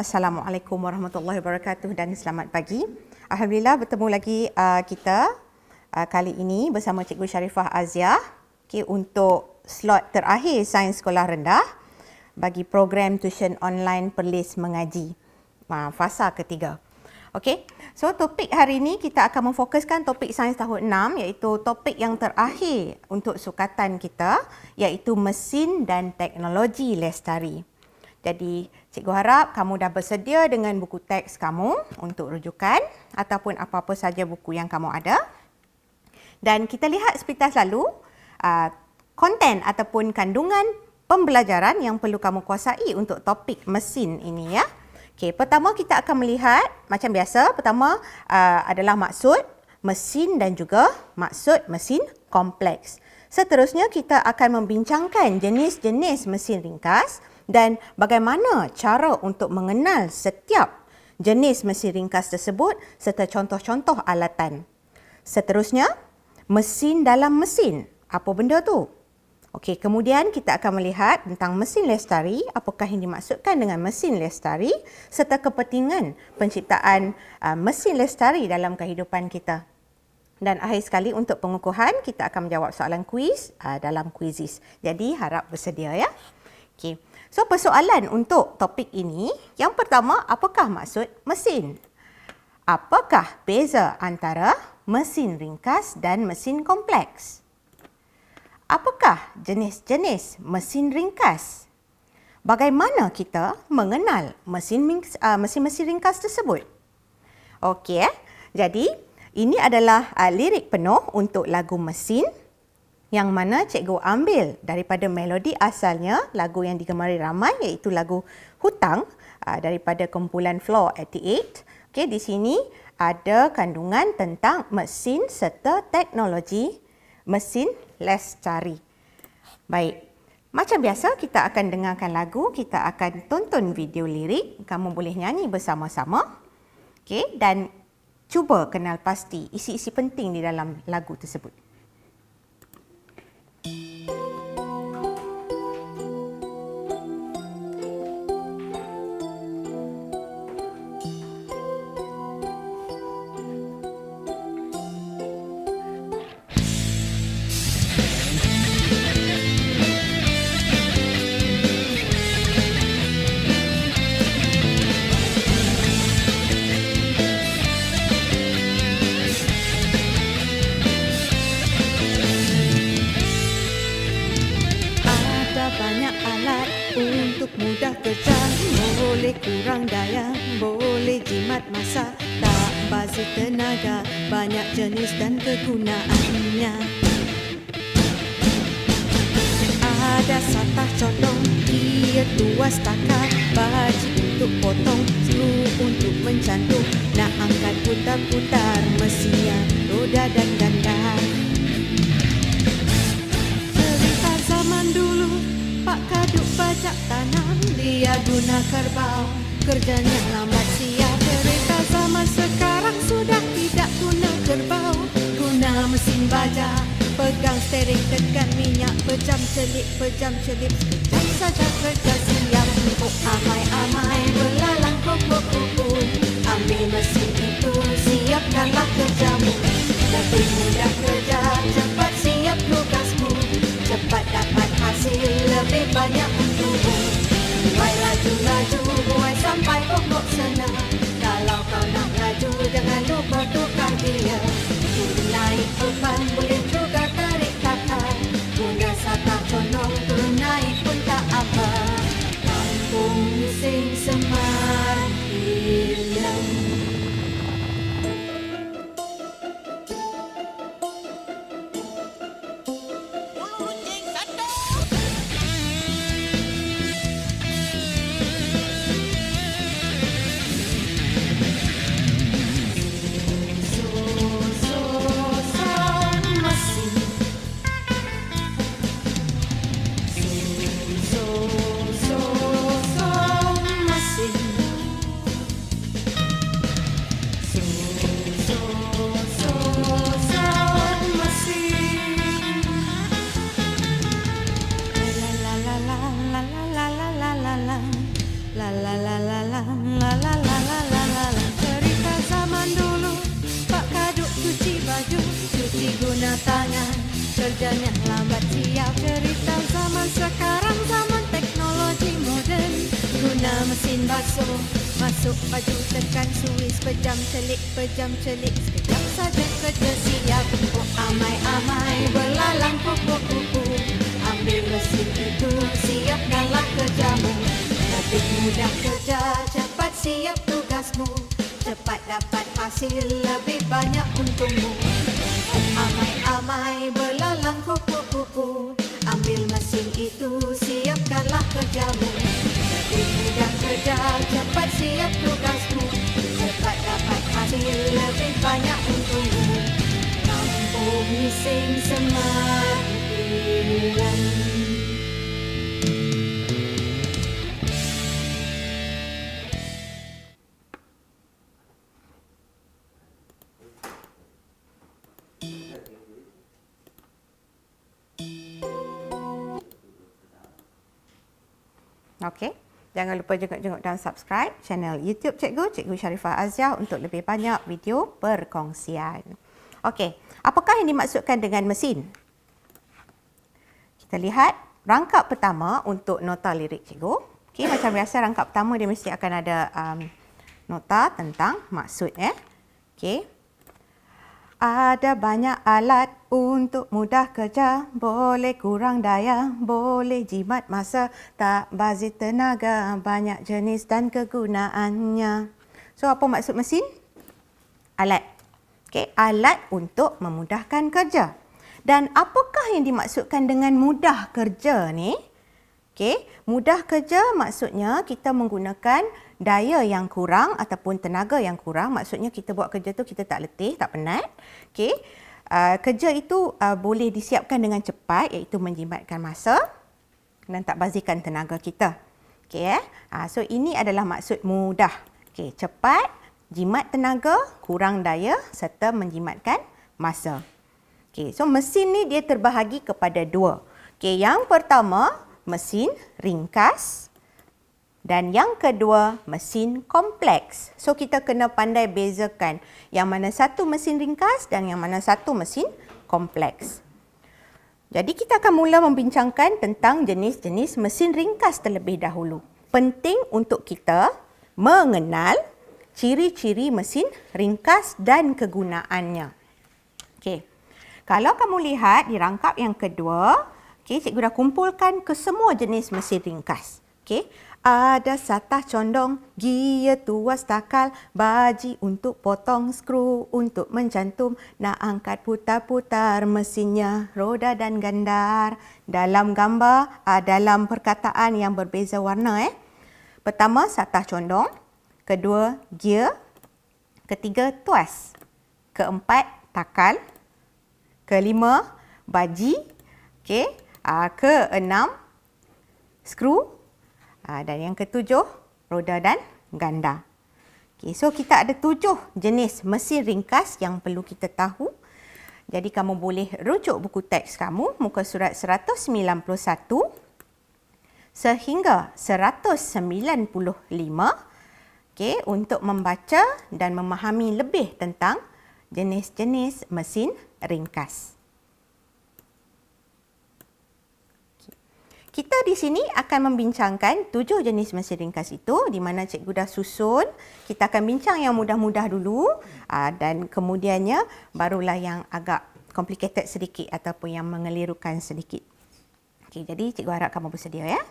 Assalamualaikum warahmatullahi wabarakatuh dan selamat pagi. Alhamdulillah bertemu lagi kita kali ini bersama Cikgu Sharifah Aziah untuk slot terakhir Sains Sekolah Rendah bagi program tuition online Perlis Mengaji fasa ketiga. Okey, so topik hari ini kita akan memfokuskan topik Sains tahun 6 iaitu topik yang terakhir untuk sukatan kita iaitu mesin dan teknologi lestari. Jadi, cikgu harap kamu dah bersedia dengan buku teks kamu untuk rujukan ataupun apa-apa saja buku yang kamu ada. Dan kita lihat sepintas lalu konten ataupun kandungan pembelajaran yang perlu kamu kuasai untuk topik mesin ini ya. Okey, pertama kita akan melihat macam biasa, pertama adalah maksud mesin dan juga maksud mesin kompleks. Seterusnya kita akan membincangkan jenis-jenis mesin ringkas dan bagaimana cara untuk mengenal setiap jenis mesin ringkas tersebut serta contoh-contoh alatan. Seterusnya, mesin dalam mesin. Apa benda tu? Okey, kemudian kita akan melihat tentang mesin lestari, apakah yang dimaksudkan dengan mesin lestari serta kepentingan penciptaan mesin lestari dalam kehidupan kita. Dan akhir sekali untuk pengukuhan, kita akan menjawab soalan kuis dalam kuisis. Jadi harap bersedia ya. Okey. So, persoalan untuk topik ini, yang pertama, apakah maksud mesin? Apakah beza antara mesin ringkas dan mesin kompleks? Apakah jenis-jenis mesin ringkas? Bagaimana kita mengenal mesin-mesin ringkas tersebut? Okey, jadi ini adalah lirik penuh untuk lagu Mesin yang mana cikgu ambil daripada melodi asalnya, lagu yang digemari ramai iaitu lagu Hutang daripada kumpulan Floor 88. Okey, di sini ada kandungan tentang mesin serta teknologi mesin lestari. Baik, macam biasa kita akan dengarkan lagu, kita akan tonton video lirik, kamu boleh nyanyi bersama-sama. Okey, dan cuba kenal pasti isi-isi penting di dalam lagu tersebut. Mudah kerja, boleh kurang daya, boleh jimat masa, tak bazir tenaga, banyak jenis dan kegunaannya. Ada satah condong, ia tuas takar, baji untuk potong, skru untuk mencantum, nak angkat putar-putar, mesinnya roda dan ganda. Cerita zaman dulu, Pak Kaduk pajak tanam, dia guna kerbau, kerjanya lambat siap. Kereta zaman sekarang sudah tidak guna kerbau, guna mesin baja, pegang steering, tekan minyak, pejam celip, sekejap saja kerja siap. Oh amai-amai belalang kuku-kuku, ambil mesin itu, siapkanlah kerjamu. Lebih mudah kerja, cepat siap tugasmu, cepat dapat hasil, lebih banyak untukmu. Buai laju-laju, buai sampai pokok sana. Kalau kau nak laju, jangan lupa tukar gear. Turun naik beban, boleh juga tarik kakak. Guna satah condong, turun naik pun tak apa. Kampung sing semar hilang. baju tekan suis, pejam celik, sekejap saja kerja siap. Oh amai-amai belalang kupu-kupu, ambil mesin itu, siapkanlah kerjamu. Lebih mudah kerja, cepat siap tugasmu, cepat dapat hasil, lebih banyak untungmu. Oh amai-amai belalang kupu-kupu, ambil mesin itu, siapkanlah kerjamu. Lebih mudah kerja, cepat siap tugasmu, cepat dapat hasil, lebih banyak untungmu. Kampung Bising Sembilan. Okey. Jangan lupa jenguk-jenguk dan subscribe channel YouTube Cikgu Sharifah Aziah untuk lebih banyak video perkongsian. Okey, apakah yang dimaksudkan dengan mesin? Kita lihat rangkap pertama untuk nota lirik cikgu. Okey, macam biasa rangkap pertama dia mesti akan ada nota tentang maksud Okey. Ada banyak alat untuk mudah kerja, boleh kurang daya, boleh jimat masa, tak bazir tenaga, banyak jenis dan kegunaannya. So, apa maksud mesin? Alat. Okey, alat untuk memudahkan kerja. Dan apakah yang dimaksudkan dengan mudah kerja ni? Okey, mudah kerja maksudnya kita menggunakan daya yang kurang ataupun tenaga yang kurang. Maksudnya kita buat kerja tu kita tak letih, tak penat. Okey, kerja itu boleh disiapkan dengan cepat, iaitu menjimatkan masa dan tak bazirkan tenaga kita. Okey, so ini adalah maksud mudah. Okey, cepat, jimat tenaga, kurang daya serta menjimatkan masa. Okey, so mesin ni dia terbahagi kepada dua. Okey, yang pertama mesin ringkas dan yang kedua mesin kompleks. So kita kena pandai bezakan yang mana satu mesin ringkas dan yang mana satu mesin kompleks. Jadi kita akan mula membincangkan tentang jenis-jenis mesin ringkas terlebih dahulu. Penting untuk kita mengenal ciri-ciri mesin ringkas dan kegunaannya. Okey. Kalau kamu lihat di rangkap yang kedua, cikgu dah kumpulkan ke semua jenis mesin ringkas. Ada satah condong, gia tuas takal, baji untuk potong, skru untuk mencantum, nak angkat putar-putar mesinnya, roda dan gandar. Dalam gambar, dalam perkataan yang berbeza warna. Pertama, satah condong. Kedua, gia. Ketiga, tuas. Keempat, takal. Kelima, baji. Keenam, skru. Dan yang ketujuh, roda dan ganda. So kita ada 7 jenis mesin ringkas yang perlu kita tahu. Jadi kamu boleh rujuk buku teks kamu, muka surat 191 sehingga 195 untuk membaca dan memahami lebih tentang jenis-jenis mesin ringkas. Kita di sini akan membincangkan 7 jenis mesin ringkas itu di mana cikgu dah susun. Kita akan bincang yang mudah-mudah dulu dan kemudiannya barulah yang agak complicated sedikit ataupun yang mengelirukan sedikit. Okey, jadi cikgu harap kamu bersedia ya.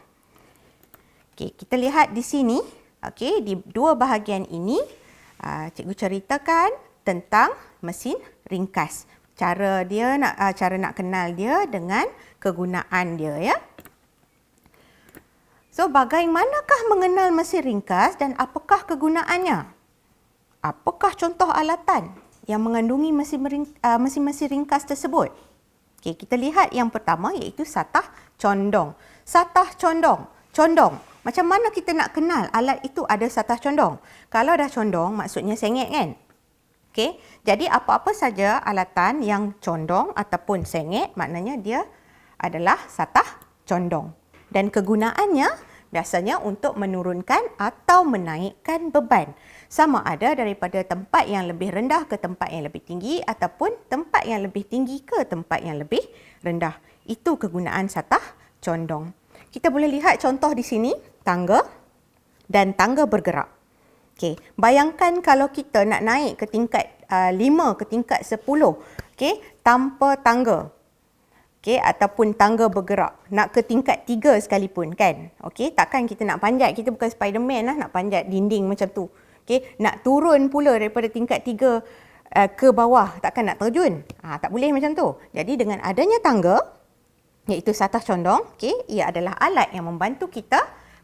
Okey, kita lihat di sini. Okey, di dua bahagian ini cikgu ceritakan tentang mesin ringkas. Cara nak kenal dia dengan kegunaan dia ya. So, bagaimanakah mengenal mesin ringkas dan apakah kegunaannya? Apakah contoh alatan yang mengandungi mesin-mesin ringkas tersebut? Okey, kita lihat yang pertama iaitu satah condong. Satah condong. Condong. Macam mana kita nak kenal alat itu ada satah condong? Kalau dah condong, maksudnya sengit kan? Okey, jadi apa-apa saja alatan yang condong ataupun sengit, maknanya dia adalah satah condong. Dan kegunaannya biasanya untuk menurunkan atau menaikkan beban. Sama ada daripada tempat yang lebih rendah ke tempat yang lebih tinggi ataupun tempat yang lebih tinggi ke tempat yang lebih rendah. Itu kegunaan satah condong. Kita boleh lihat contoh di sini, tangga dan tangga bergerak. Okey, bayangkan kalau kita nak naik ke tingkat 5 ke tingkat 10, okey, tanpa tangga. Okey, ataupun tangga bergerak. Nak ke tingkat 3 sekalipun kan. Okey, takkan kita nak panjat, kita bukan Spiderman lah nak panjat dinding macam tu. Okey, nak turun pula daripada tingkat 3 ke bawah, takkan nak terjun. Tak boleh macam tu. Jadi dengan adanya tangga, iaitu satah condong, okey, ia adalah alat yang membantu kita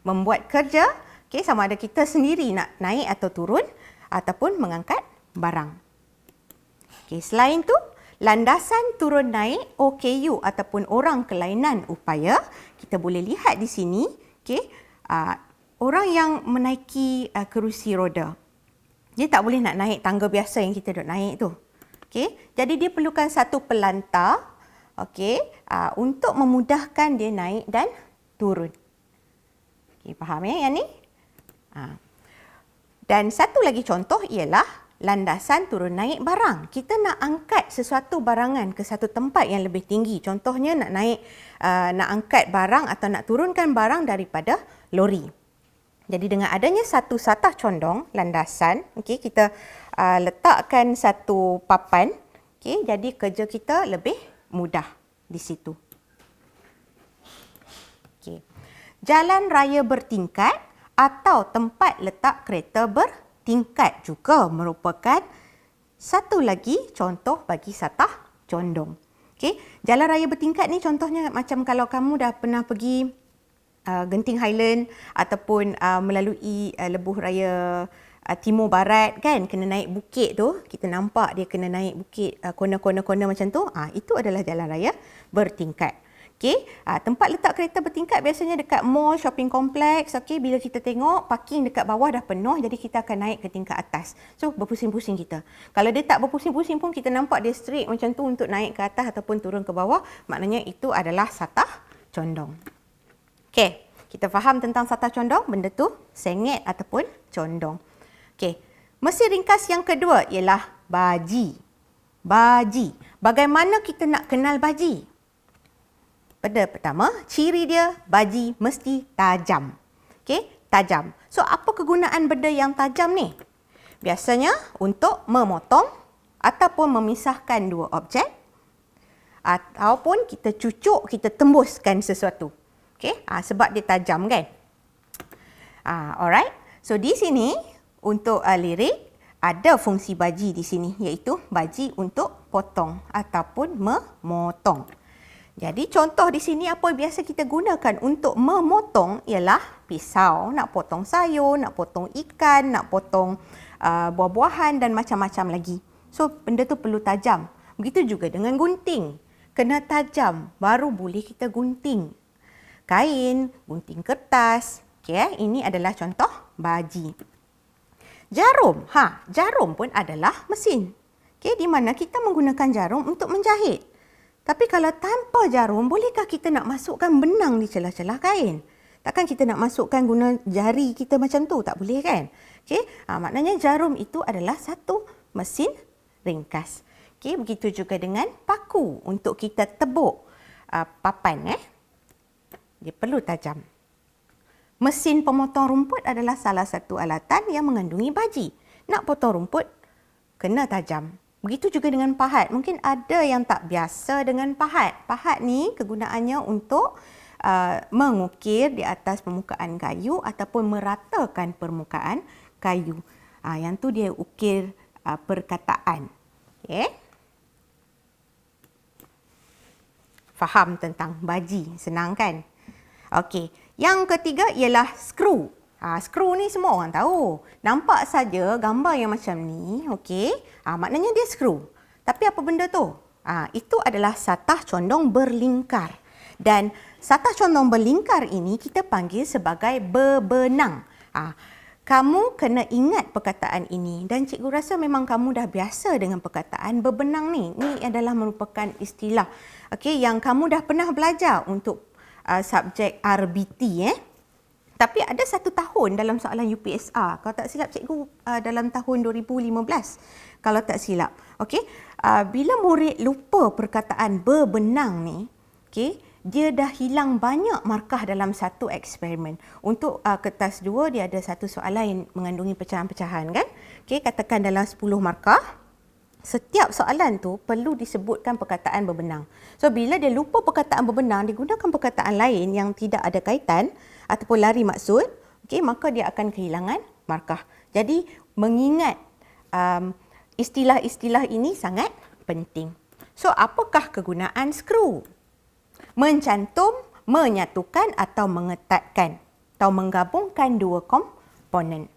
membuat kerja, okey, sama ada kita sendiri nak naik atau turun ataupun mengangkat barang. Okey, selain tu, landasan turun naik OKU ataupun orang kelainan upaya, kita boleh lihat di sini, okey, orang yang menaiki kerusi roda. Dia tak boleh nak naik tangga biasa yang kita duk naik tu. Okey, jadi dia perlukan satu pelantar, okey, untuk memudahkan dia naik dan turun. Okey, faham ya yang ni? Dan satu lagi contoh ialah landasan turun naik barang. Kita nak angkat sesuatu barangan ke satu tempat yang lebih tinggi. Contohnya nak naik, nak angkat barang atau nak turunkan barang daripada lori. Jadi dengan adanya satu satah condong landasan, okey, kita letakkan satu papan, okey, jadi kerja kita lebih mudah di situ. Okey. Jalan raya bertingkat atau tempat letak kereta bertingkat juga merupakan satu lagi contoh bagi satah condong. Okey, jalan raya bertingkat ni contohnya macam kalau kamu dah pernah pergi Genting Highland ataupun melalui lebuh raya Timur Barat kan, kena naik bukit tu, kita nampak dia kena naik bukit corner-corner macam tu, itu adalah jalan raya bertingkat. Okey, tempat letak kereta bertingkat biasanya dekat mall, shopping complex. Okey, bila kita tengok parking dekat bawah dah penuh, jadi kita akan naik ke tingkat atas. So berpusing-pusing kita. Kalau dia tak berpusing-pusing pun kita nampak dia straight macam tu untuk naik ke atas ataupun turun ke bawah, maknanya itu adalah satah condong. Okey, kita faham tentang satah condong, benda tu sengit ataupun condong. Okey, mesin ringkas yang kedua ialah baji. Baji. Bagaimana kita nak kenal baji? Pada pertama, ciri dia baji mesti tajam. Okey, tajam. So apa kegunaan benda yang tajam ni? Biasanya untuk memotong ataupun memisahkan dua objek ataupun kita cucuk, kita tembuskan sesuatu. Okey, sebab dia tajam kan. Alright. So di sini untuk lirik ada fungsi baji di sini, iaitu baji untuk potong ataupun memotong. Jadi contoh di sini apa biasa kita gunakan untuk memotong ialah pisau, nak potong sayur, nak potong ikan, nak potong buah-buahan dan macam-macam lagi. So benda tu perlu tajam. Begitu juga dengan gunting. Kena tajam baru boleh kita gunting kain, gunting kertas. Okey, ini adalah contoh baji. Jarum. Jarum pun adalah mesin. Okey, di mana kita menggunakan jarum untuk menjahit. Tapi kalau tanpa jarum, bolehkah kita nak masukkan benang di celah-celah kain? Takkan kita nak masukkan guna jari kita macam tu? Tak boleh kan? Okey, maknanya jarum itu adalah satu mesin ringkas. Okey, begitu juga dengan paku untuk kita tebuk papan. Dia perlu tajam. Mesin pemotong rumput adalah salah satu alatan yang mengandungi baji. Nak potong rumput, kena tajam. Begitu juga dengan pahat. Mungkin ada yang tak biasa dengan pahat. Pahat ni kegunaannya untuk mengukir di atas permukaan kayu ataupun meratakan permukaan kayu. Yang tu dia ukir perkataan. Okay. Faham tentang baji. Senang kan? Okey, yang ketiga ialah skru. Skru ni semua orang tahu. Nampak saja gambar yang macam ni, okey. Maknanya dia skru. Tapi apa benda tu? Itu adalah satah condong berlingkar. Dan satah condong berlingkar ini kita panggil sebagai bebenang. Kamu kena ingat perkataan ini dan cikgu rasa memang kamu dah biasa dengan perkataan bebenang ni. Ini adalah merupakan istilah yang kamu dah pernah belajar untuk subjek RBT. Tapi ada 1 tahun dalam soalan UPSR. Kalau tak silap cikgu dalam tahun 2015. Kalau tak silap. Bila murid lupa perkataan bebenang ni, dia dah hilang banyak markah dalam satu eksperimen. Untuk kertas 2 dia ada satu soalan yang mengandungi pecahan-pecahan kan. Okey, katakan dalam 10 markah, setiap soalan tu perlu disebutkan perkataan berbenang. So bila dia lupa perkataan berbenang, dia gunakan perkataan lain yang tidak ada kaitan ataupun lari maksud, okey, maka dia akan kehilangan markah. Jadi mengingat istilah-istilah ini sangat penting. So apakah kegunaan skru? Mencantum, menyatukan atau mengetatkan atau menggabungkan dua komponen.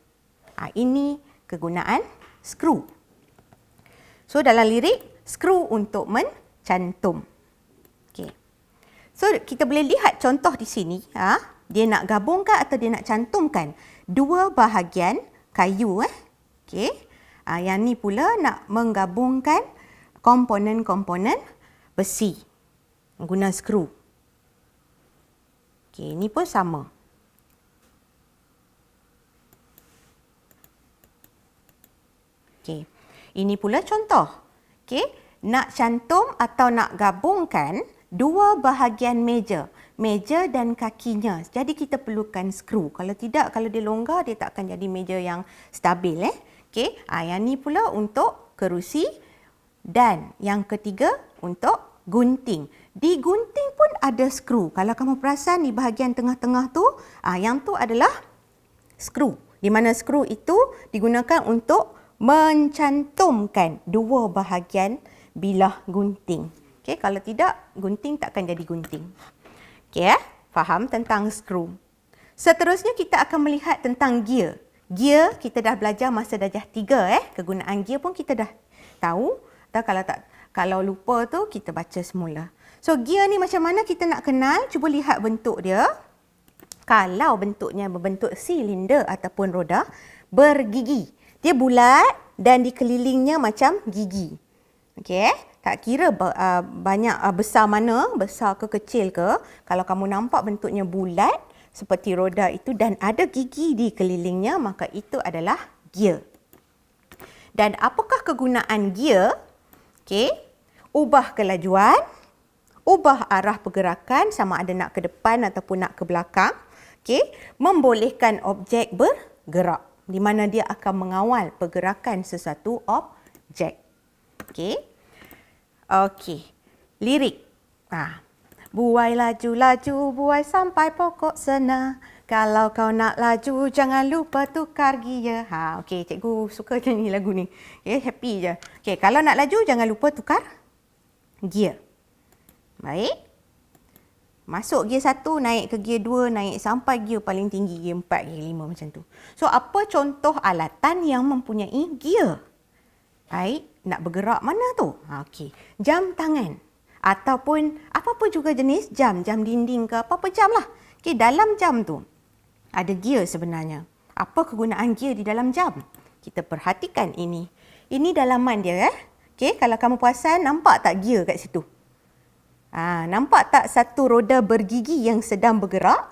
Ini kegunaan skru. So dalam lirik, skru untuk mencantum. Okay. So kita boleh lihat contoh di sini. Dia nak gabungkan atau dia nak cantumkan dua bahagian kayu. Okay. Yang ni pula nak menggabungkan komponen-komponen besi. Guna skru. Okey, ini pun sama. Okey. Ini pula contoh. Okey, nak cantum atau nak gabungkan dua bahagian meja. Meja dan kakinya. Jadi kita perlukan skru. Kalau tidak, kalau dia longgar, dia tak akan jadi meja yang stabil. Okey, yang ni pula untuk kerusi. Dan yang ketiga untuk gunting. Di gunting pun ada skru. Kalau kamu perasan di bahagian tengah-tengah tu, yang tu adalah skru. Di mana skru itu digunakan untuk mencantumkan dua bahagian bilah gunting. Okay, kalau tidak, gunting tak akan jadi gunting. Okay, faham tentang skru. Seterusnya kita akan melihat tentang gear. Gear kita dah belajar masa darjah 3. Kegunaan gear pun kita dah tahu. Atau kalau lupa tu kita baca semula. So gear ni macam mana kita nak kenal? Cuba lihat bentuk dia. Kalau bentuknya berbentuk silinder ataupun roda bergigi. Dia bulat dan dikelilingnya macam gigi. Okey, tak kira banyak besar mana, besar ke kecil ke. Kalau kamu nampak bentuknya bulat seperti roda itu dan ada gigi di kelilingnya, maka itu adalah gear. Dan apakah kegunaan gear? Okey, ubah kelajuan, ubah arah pergerakan sama ada nak ke depan ataupun nak ke belakang. Okey, membolehkan objek bergerak di mana dia akan mengawal pergerakan sesuatu objek. Okey. Okey. Lirik. Buai laju-laju, buai sampai pokok sana. Kalau kau nak laju, jangan lupa tukar gear. Okey, cikgu suka nyanyi lagu ni. Happy je. Okey, kalau nak laju, jangan lupa tukar gear. Baik. Masuk gear 1, naik ke gear 2, naik sampai gear paling tinggi, gear 4, gear 5 macam tu. So, apa contoh alatan yang mempunyai gear? Baik, nak bergerak mana tu? Okey, jam tangan. Ataupun apa-apa juga jenis jam, jam dinding ke apa-apa jam lah. Okey, dalam jam tu ada gear sebenarnya. Apa kegunaan gear di dalam jam? Kita perhatikan ini. Ini dalaman dia. Okey, kalau kamu perasan, nampak tak gear kat situ? Nampak tak satu roda bergigi yang sedang bergerak?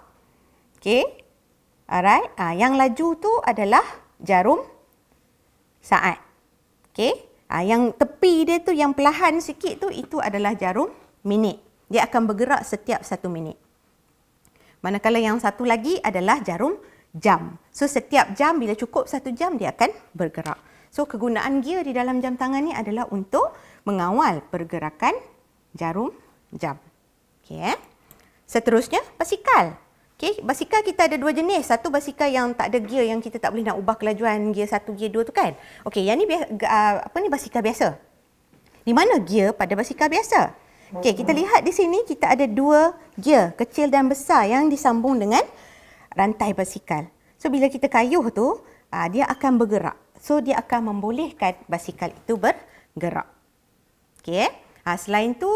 Okey. Alright. Yang laju tu adalah jarum saat. Okey. Yang tepi dia tu yang perlahan sikit tu itu adalah jarum minit. Dia akan bergerak setiap 1 minit. Manakala yang satu lagi adalah jarum jam. So setiap jam bila cukup 1 jam dia akan bergerak. So kegunaan gear di dalam jam tangan ni adalah untuk mengawal pergerakan jarum jam. Okey. Seterusnya basikal. Okey, basikal kita ada 2 jenis. Satu basikal yang tak ada gear yang kita tak boleh nak ubah kelajuan gear 1, gear 2 tu kan. Okey, yang ni basikal biasa. Di mana gear pada basikal biasa? Okey, kita lihat di sini kita ada 2 gear, kecil dan besar yang disambung dengan rantai basikal. So bila kita kayuh tu, dia akan bergerak. So dia akan membolehkan basikal itu bergerak. Okey. Selain tu,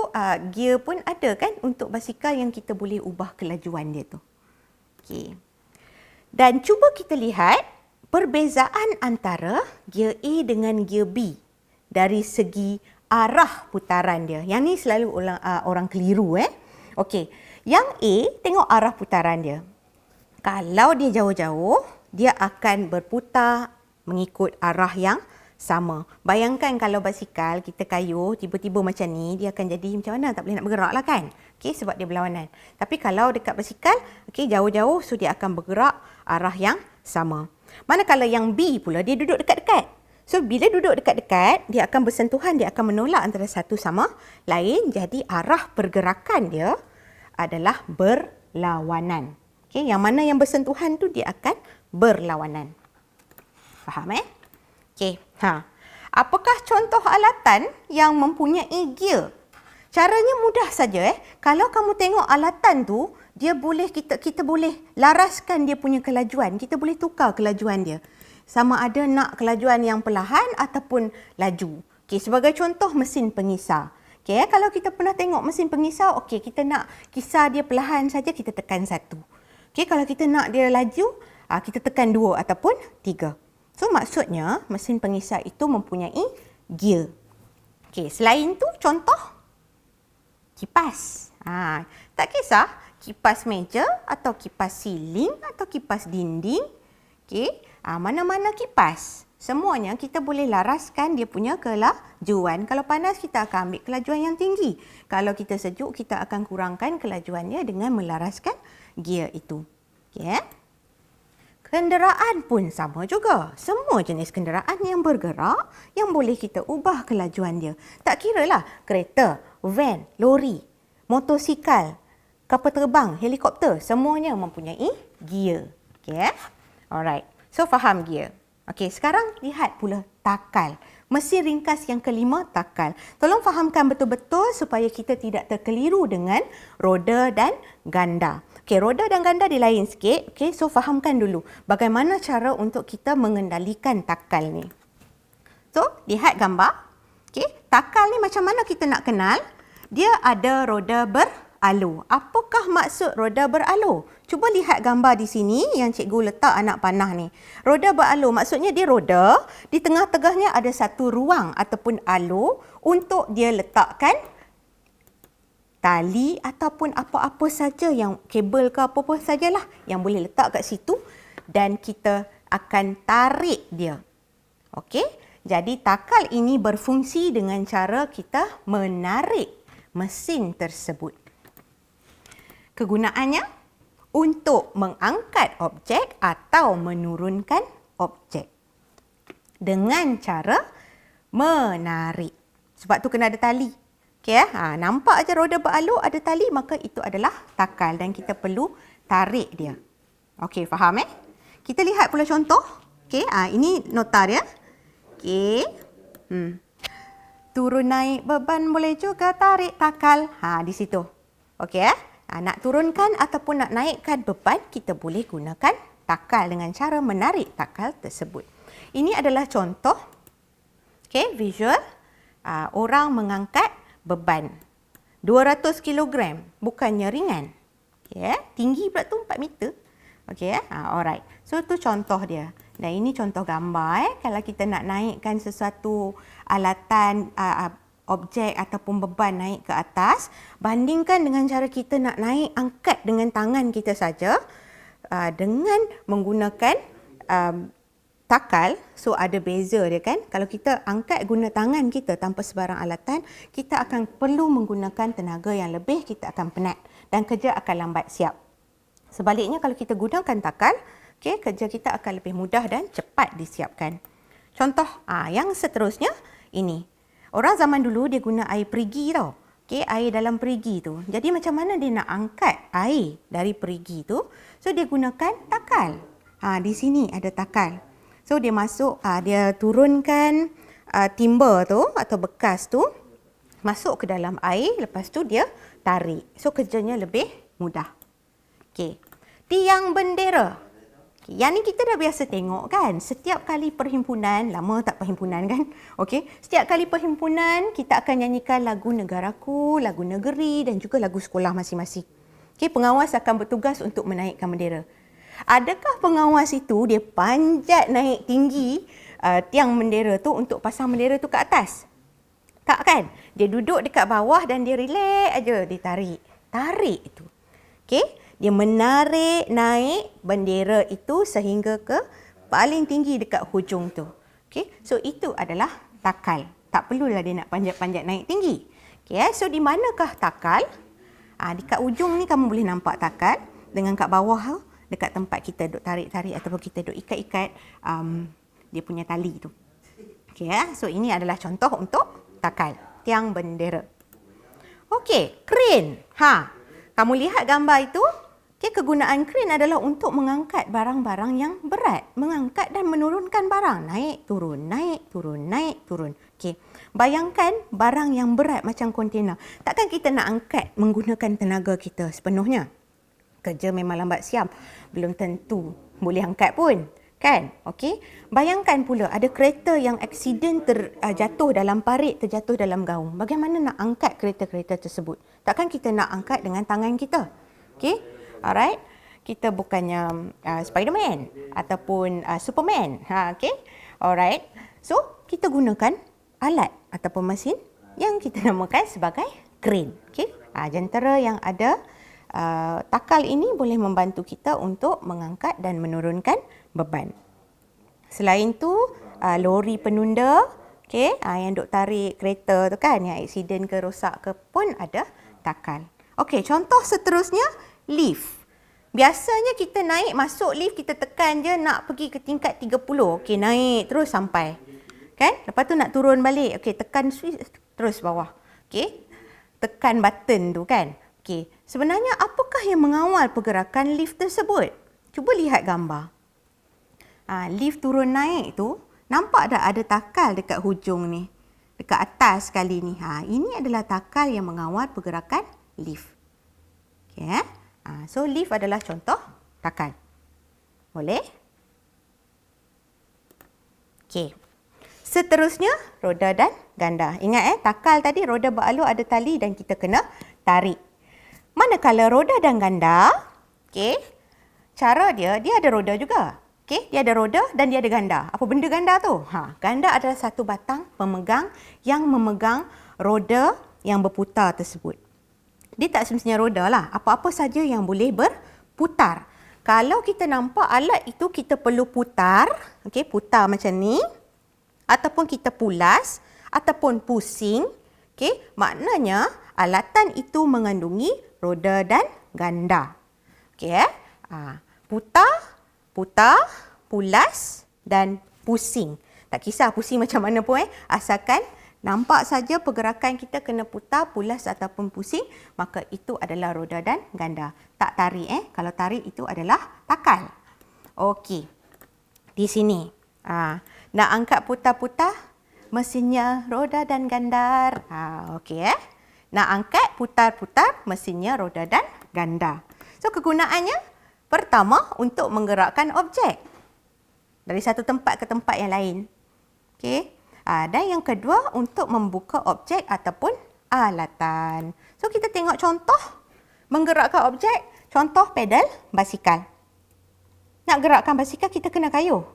gear pun ada kan untuk basikal yang kita boleh ubah kelajuan dia tu. Okey. Dan cuba kita lihat perbezaan antara gear A dengan gear B dari segi arah putaran dia. Yang ni selalu orang keliru. Okey. Yang A, tengok arah putaran dia. Kalau dia jauh-jauh, dia akan berputar mengikut arah yang sama. Bayangkan kalau basikal kita kayuh tiba-tiba macam ni, dia akan jadi macam mana? Tak boleh nak bergerak lah kan? Okey, sebab dia berlawanan. Tapi kalau dekat basikal, okey, jauh-jauh, so dia akan bergerak arah yang sama. Manakala yang B pula, dia duduk dekat-dekat. So bila duduk dekat-dekat, dia akan bersentuhan, dia akan menolak antara satu sama lain. Jadi arah pergerakan dia adalah berlawanan. Okey, yang mana yang bersentuhan tu dia akan berlawanan. Faham Okey. Apakah contoh alatan yang mempunyai gear? Caranya mudah saja Kalau kamu tengok alatan tu, dia boleh kita boleh laraskan dia punya kelajuan. Kita boleh tukar kelajuan dia. Sama ada nak kelajuan yang perlahan ataupun laju. Okey, sebagai contoh mesin pengisar. Okey, kalau kita pernah tengok mesin pengisar, okey, kita nak kisar dia perlahan saja, kita tekan 1. Okey, kalau kita nak dia laju, kita tekan 2 ataupun 3. So maksudnya mesin pengisar itu mempunyai gear. Okey, selain tu contoh kipas. Tak kisah kipas meja atau kipas siling atau kipas dinding. Okey, mana-mana kipas. Semuanya kita boleh laraskan dia punya kelajuan. Kalau panas kita akan ambil kelajuan yang tinggi. Kalau kita sejuk kita akan kurangkan kelajuannya dengan melaraskan gear itu. Okey. Kenderaan pun sama juga. Semua jenis kenderaan yang bergerak yang boleh kita ubah kelajuan dia. Tak kiralah kereta, van, lori, motosikal, kapal terbang, helikopter, semuanya mempunyai gear. Okey. Alright. So faham gear. Okey, sekarang lihat pula takal. Mesin ringkas yang kelima, takal. Tolong fahamkan betul-betul supaya kita tidak terkeliru dengan roda dan ganda. Okey, roda dan ganda dia lain sikit. Okey, so fahamkan dulu bagaimana cara untuk kita mengendalikan takal ni. So, lihat gambar. Okey, takal ni macam mana kita nak kenal? Dia ada roda beralur. Apakah maksud roda beralur? Cuba lihat gambar di sini yang cikgu letak anak panah ni. Roda beralur maksudnya dia roda, di tengah-tengahnya ada satu ruang ataupun alur untuk dia letakkan tali ataupun apa-apa saja yang kabel ke apa-apa sajalah yang boleh letak kat situ dan kita akan tarik dia. Okey? Jadi takal ini berfungsi dengan cara kita menarik mesin tersebut. Kegunaannya untuk mengangkat objek atau menurunkan objek dengan cara menarik. Sebab tu kena ada tali. Okey nampak aja roda beralur ada tali, maka itu adalah takal dan kita perlu tarik dia. Okey, faham Kita lihat pula contoh. Okey, ini nota dia. Okey. Turun naik beban boleh juga tarik takal. Di situ. Okey nak turunkan ataupun nak naikkan beban, kita boleh gunakan takal dengan cara menarik takal tersebut. Ini adalah contoh visual orang mengangkat beban 200 kg, bukannya ringan. Tinggi pula tu 4 meter. Alright. So tu contoh dia. Dan ini contoh gambar kalau kita nak naikkan sesuatu alatan objek ataupun beban naik ke atas, bandingkan dengan cara kita nak naik angkat dengan tangan kita saja dengan menggunakan takal. So ada beza dia kan. Kalau kita angkat guna tangan kita tanpa sebarang alatan, kita akan perlu menggunakan tenaga yang lebih, kita akan penat dan kerja akan lambat siap. Sebaliknya kalau kita gunakan takal, kerja kita akan lebih mudah dan cepat disiapkan. Contoh yang seterusnya ini. Orang zaman dulu dia guna air perigi tau. Air dalam perigi tu. Jadi macam mana dia nak angkat air dari perigi tu? So dia gunakan takal. Di sini ada takal. So dia masuk, dia turunkan timba tu atau bekas tu masuk ke dalam air, lepas tu dia tarik. So kerjanya lebih mudah. Tiang bendera. Yang ni kita dah biasa tengok kan. Setiap kali perhimpunan, lama tak perhimpunan kan? Setiap kali perhimpunan kita akan nyanyikan lagu negaraku, lagu negeri dan juga lagu sekolah masing-masing. Pengawas akan bertugas untuk menaikkan bendera. Adakah pengawas itu dia panjat naik tinggi tiang bendera tu untuk pasang bendera tu ke atas? Tak kan? Dia duduk dekat bawah dan dia relax aja, dia tarik. Tarik itu. Dia menarik naik bendera itu sehingga ke paling tinggi dekat hujung tu. Okey, so itu adalah takal. Tak perlulah dia nak panjat-panjat naik tinggi. Okey, so di manakah takal? Dekat ujung ni kamu boleh nampak takal. Dengan kat bawah dekat tempat kita duk tarik-tarik ataupun kita duk ikat-ikat dia punya tali tu. Okey, so ini adalah contoh untuk takal, tiang bendera. Okey, crane. Kamu lihat gambar itu? Okey, kegunaan crane adalah untuk mengangkat barang-barang yang berat, mengangkat dan menurunkan barang, naik turun, naik turun, naik turun. Okey, bayangkan barang yang berat macam kontainer. Takkan kita nak angkat menggunakan tenaga kita sepenuhnya? Kerja memang lambat siam, belum tentu boleh angkat pun, kan? Okey, bayangkan pula ada kereta yang aksiden terjatuh dalam parit, terjatuh dalam gaung. Bagaimana nak angkat kereta-kereta tersebut? Takkan kita nak angkat dengan tangan kita? Okey, alright. Kita bukannya Spiderman ataupun Superman. Okey, alright. So kita gunakan alat ataupun mesin yang kita namakan sebagai crane. Okey, jentera yang ada takal ini boleh membantu kita untuk mengangkat dan menurunkan beban. Selain tu, lori penunda, okey, yang duk tarik kereta tu kan, yang aksiden ke rosak ke pun ada takal. Okey, contoh seterusnya, lift. Biasanya kita naik masuk lift, kita tekan je nak pergi ke tingkat 30. Okey, naik terus sampai. Kan? Lepas tu nak turun balik. Okey, tekan switch terus bawah. Okey, tekan button tu kan. Okey, sebenarnya apakah yang mengawal pergerakan lift tersebut? Cuba lihat gambar. Lift turun naik tu, nampak tak ada takal dekat hujung ni? Dekat atas sekali ni. Ini adalah takal yang mengawal pergerakan lift. Okey, so lift adalah contoh takal. Boleh? Okey. Seterusnya, roda dan ganda. Ingat takal tadi roda beralur ada tali dan kita kena tarik. Manakala roda dan ganda, okey, cara dia ada roda juga. Okey, dia ada roda dan dia ada ganda. Apa benda ganda tu? Ganda adalah satu batang pemegang yang memegang roda yang berputar tersebut. Dia tak semestinya roda lah. Apa-apa saja yang boleh berputar. Kalau kita nampak alat itu kita perlu putar, okey, putar macam ni, ataupun kita pulas, ataupun pusing, okey, maknanya alatan itu mengandungi roda dan ganda. Okey, putar, pulas dan pusing. Tak kisah pusing macam mana pun asalkan nampak saja pergerakan kita kena putar, pulas ataupun pusing, maka itu adalah roda dan ganda. Tak tarik kalau tarik itu adalah takal. Okey. Di sini. Nak angkat putar-putar, mesinnya roda dan ganda. Okey Nak angkat putar-putar, mesinnya roda dan ganda. So kegunaannya pertama untuk menggerakkan objek dari satu tempat ke tempat yang lain. Okey. Dan yang kedua untuk membuka objek ataupun alatan. So kita tengok contoh menggerakkan objek. Contoh pedal basikal. Nak gerakkan basikal kita kena kayuh.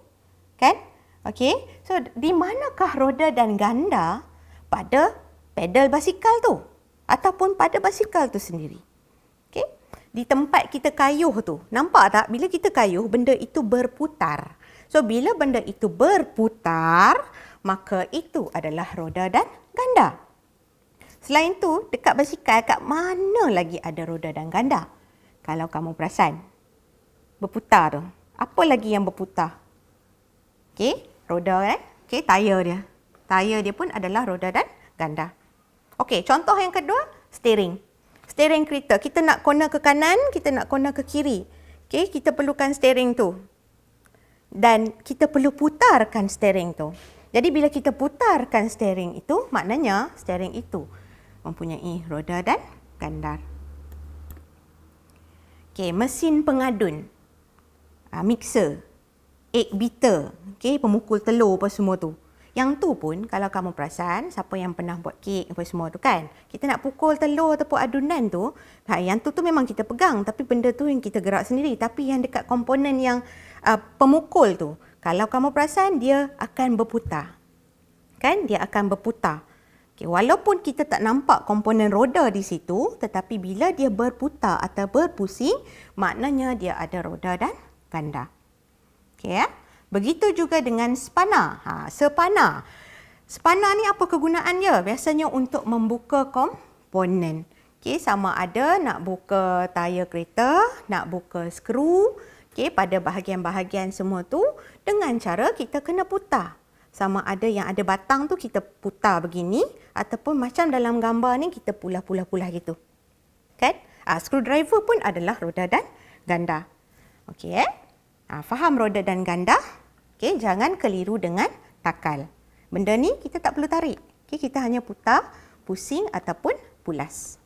Kan? Okey. So di manakah roda dan ganda pada pedal basikal tu? Ataupun pada basikal tu sendiri. Okey? Di tempat kita kayuh tu. Nampak tak? Bila kita kayuh, benda itu berputar. So, bila benda itu berputar, maka itu adalah roda dan ganda. Selain tu, dekat basikal, kat mana lagi ada roda dan ganda? Kalau kamu perasan. Berputar tu. Apa lagi yang berputar? Okey, roda Okey, tayar dia. Tayar dia pun adalah roda dan ganda. Okey, contoh yang kedua, steering. Steering kereta. Kita nak corner ke kanan, kita nak corner ke kiri. Okey, kita perlukan steering tu. Dan kita perlu putarkan steering tu. Jadi bila kita putarkan steering itu, maknanya steering itu mempunyai roda dan ganda. Okey, mesin pengadun. Mixer. Egg beater. Okey, pemukul telur apa semua tu. Yang tu pun kalau kamu perasan, siapa yang pernah buat kek apa semua tu kan, kita nak pukul telur ataupun adunan tu, yang tu memang kita pegang, tapi benda tu yang kita gerak sendiri. Tapi yang dekat komponen yang pemukul tu, kalau kamu perasan dia akan berputar. Kan? Dia akan berputar. Okay, walaupun kita tak nampak komponen roda di situ, tetapi bila dia berputar atau berpusing, maknanya dia ada roda dan ganda. Okay, Begitu juga dengan spana. Spana. Spana ni apa kegunaannya? Biasanya untuk membuka komponen. Okey, sama ada nak buka tayar kereta, nak buka skru, okey, pada bahagian-bahagian semua tu dengan cara kita kena putar. Sama ada yang ada batang tu kita putar begini ataupun macam dalam gambar ni kita pulah-pulah-pulah gitu. Kan? Screwdriver pun adalah roda dan ganda. Okey faham roda dan ganda? Okey, jangan keliru dengan takal. Benda ni kita tak perlu tarik. Okey, kita hanya putar, pusing ataupun pulas.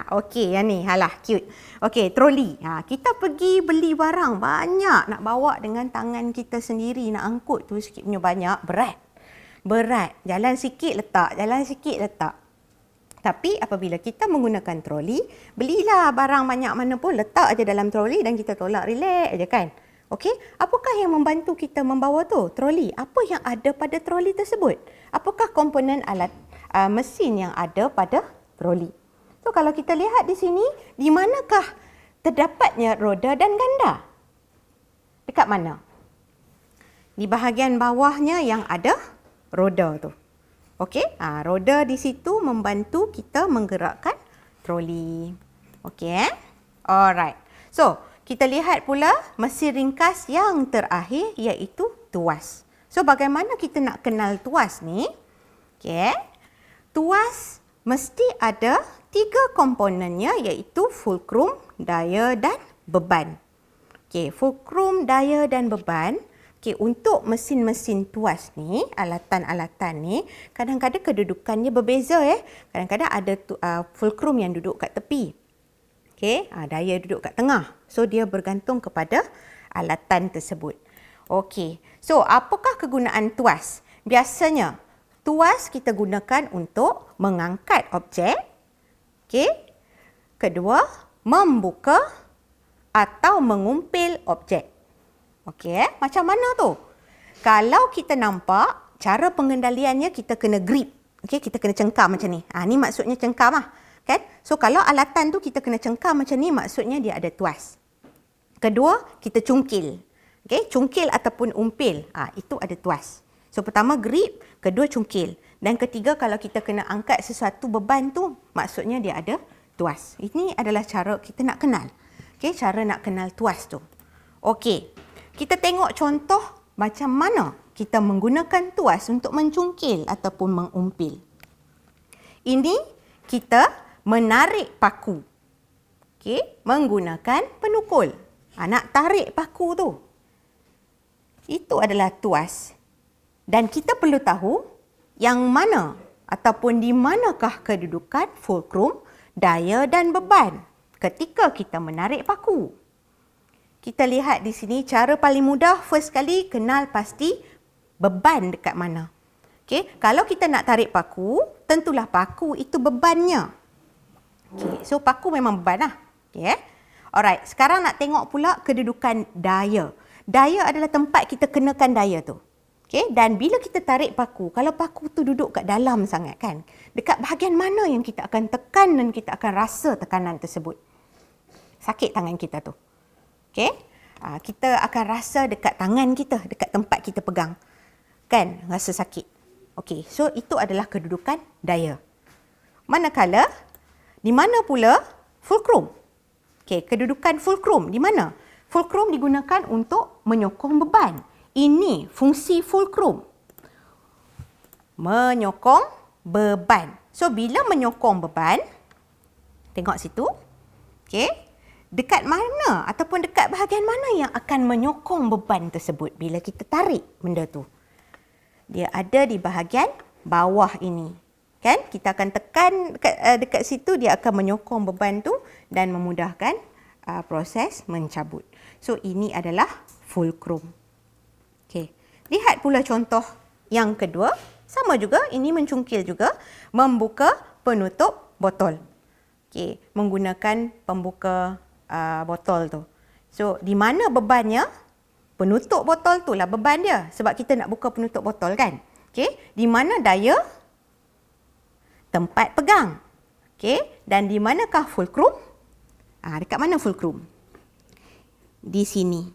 Okey, yang ni, halah, cute. Okey, troli. Kita pergi beli barang banyak, nak bawa dengan tangan kita sendiri, nak angkut tu sikit punya banyak, berat. Berat. Jalan sikit letak, jalan sikit letak. Tapi apabila kita menggunakan troli, belilah barang banyak mana pun, letak aja dalam troli dan kita tolak relax aja kan. Okey, apakah yang membantu kita membawa tu? Troli. Apa yang ada pada troli tersebut? Apakah komponen alat mesin yang ada pada troli? So, kalau kita lihat di sini, di manakah terdapatnya roda dan ganda? Dekat mana? Di bahagian bawahnya yang ada roda tu. Okey, roda di situ membantu kita menggerakkan troli. Okey, alright. So, kita lihat pula mesin ringkas yang terakhir iaitu tuas. So, bagaimana kita nak kenal tuas ni? Okey, tuas mesti ada 3 komponennya iaitu fulcrum, daya dan beban. Okey, fulcrum, daya dan beban. Okey, untuk mesin-mesin tuas ni, alatan-alatan ni, kadang-kadang kedudukannya berbeza Kadang-kadang ada fulcrum yang duduk kat tepi. Okey, daya duduk kat tengah. So dia bergantung kepada alatan tersebut. Okey. So, apakah kegunaan tuas? Biasanya tuas kita gunakan untuk mengangkat objek. Okey. Kedua, membuka atau mengumpil objek. Okey, macam mana tu? Kalau kita nampak cara pengendaliannya kita kena grip. Okey, kita kena cengkam macam ni. Ni maksudnya cengkam kan? So kalau alatan tu kita kena cengkam macam ni maksudnya dia ada tuas. Kedua, kita cungkil. Okey, cungkil ataupun umpil. Itu ada tuas. So pertama grip, kedua cungkil. Dan ketiga kalau kita kena angkat sesuatu beban tu, maksudnya dia ada tuas. Ini adalah cara kita nak kenal. Okey, cara nak kenal tuas tu. Okey, kita tengok contoh macam mana kita menggunakan tuas untuk mencungkil ataupun mengumpil. Ini kita menarik paku. Okey, menggunakan penukul. Nak tarik paku tu. Itu adalah tuas. Dan kita perlu tahu yang mana ataupun di manakah kedudukan fulcrum, daya dan beban ketika kita menarik paku. Kita lihat di sini cara paling mudah, first kali kenal pasti beban dekat mana. Okey, kalau kita nak tarik paku, tentulah paku itu bebannya. Okey, so paku memang beban lah. Okey, alright, sekarang nak tengok pula kedudukan daya. Daya adalah tempat kita kenakan daya tu. Okey, dan bila kita tarik paku, kalau paku tu duduk kat dalam sangat kan, dekat bahagian mana yang kita akan tekan dan kita akan rasa tekanan tersebut? Sakit tangan kita tu. Okey, kita akan rasa dekat tangan kita, dekat tempat kita pegang. Kan, rasa sakit. Okey, so itu adalah kedudukan daya. Manakala, di mana pula fulcrum? Okey, kedudukan fulcrum di mana? Fulcrum digunakan untuk menyokong beban. Ini fungsi fulcrum. Menyokong beban. So, bila menyokong beban, tengok situ. Okey. Dekat mana ataupun dekat bahagian mana yang akan menyokong beban tersebut bila kita tarik benda tu? Dia ada di bahagian bawah ini. Kan? Kita akan tekan dekat situ, dia akan menyokong beban tu dan memudahkan proses mencabut. So, ini adalah fulcrum. Okey. Lihat pula contoh yang kedua. Sama juga, ini mencungkil juga. Membuka penutup botol. Okey, menggunakan pembuka botol tu. So, di mana bebannya? Penutup botol tu lah beban dia. Sebab kita nak buka penutup botol kan? Okey, di mana daya? Tempat pegang. Okey, dan di manakah fulcrum? Dekat mana fulcrum? Di sini.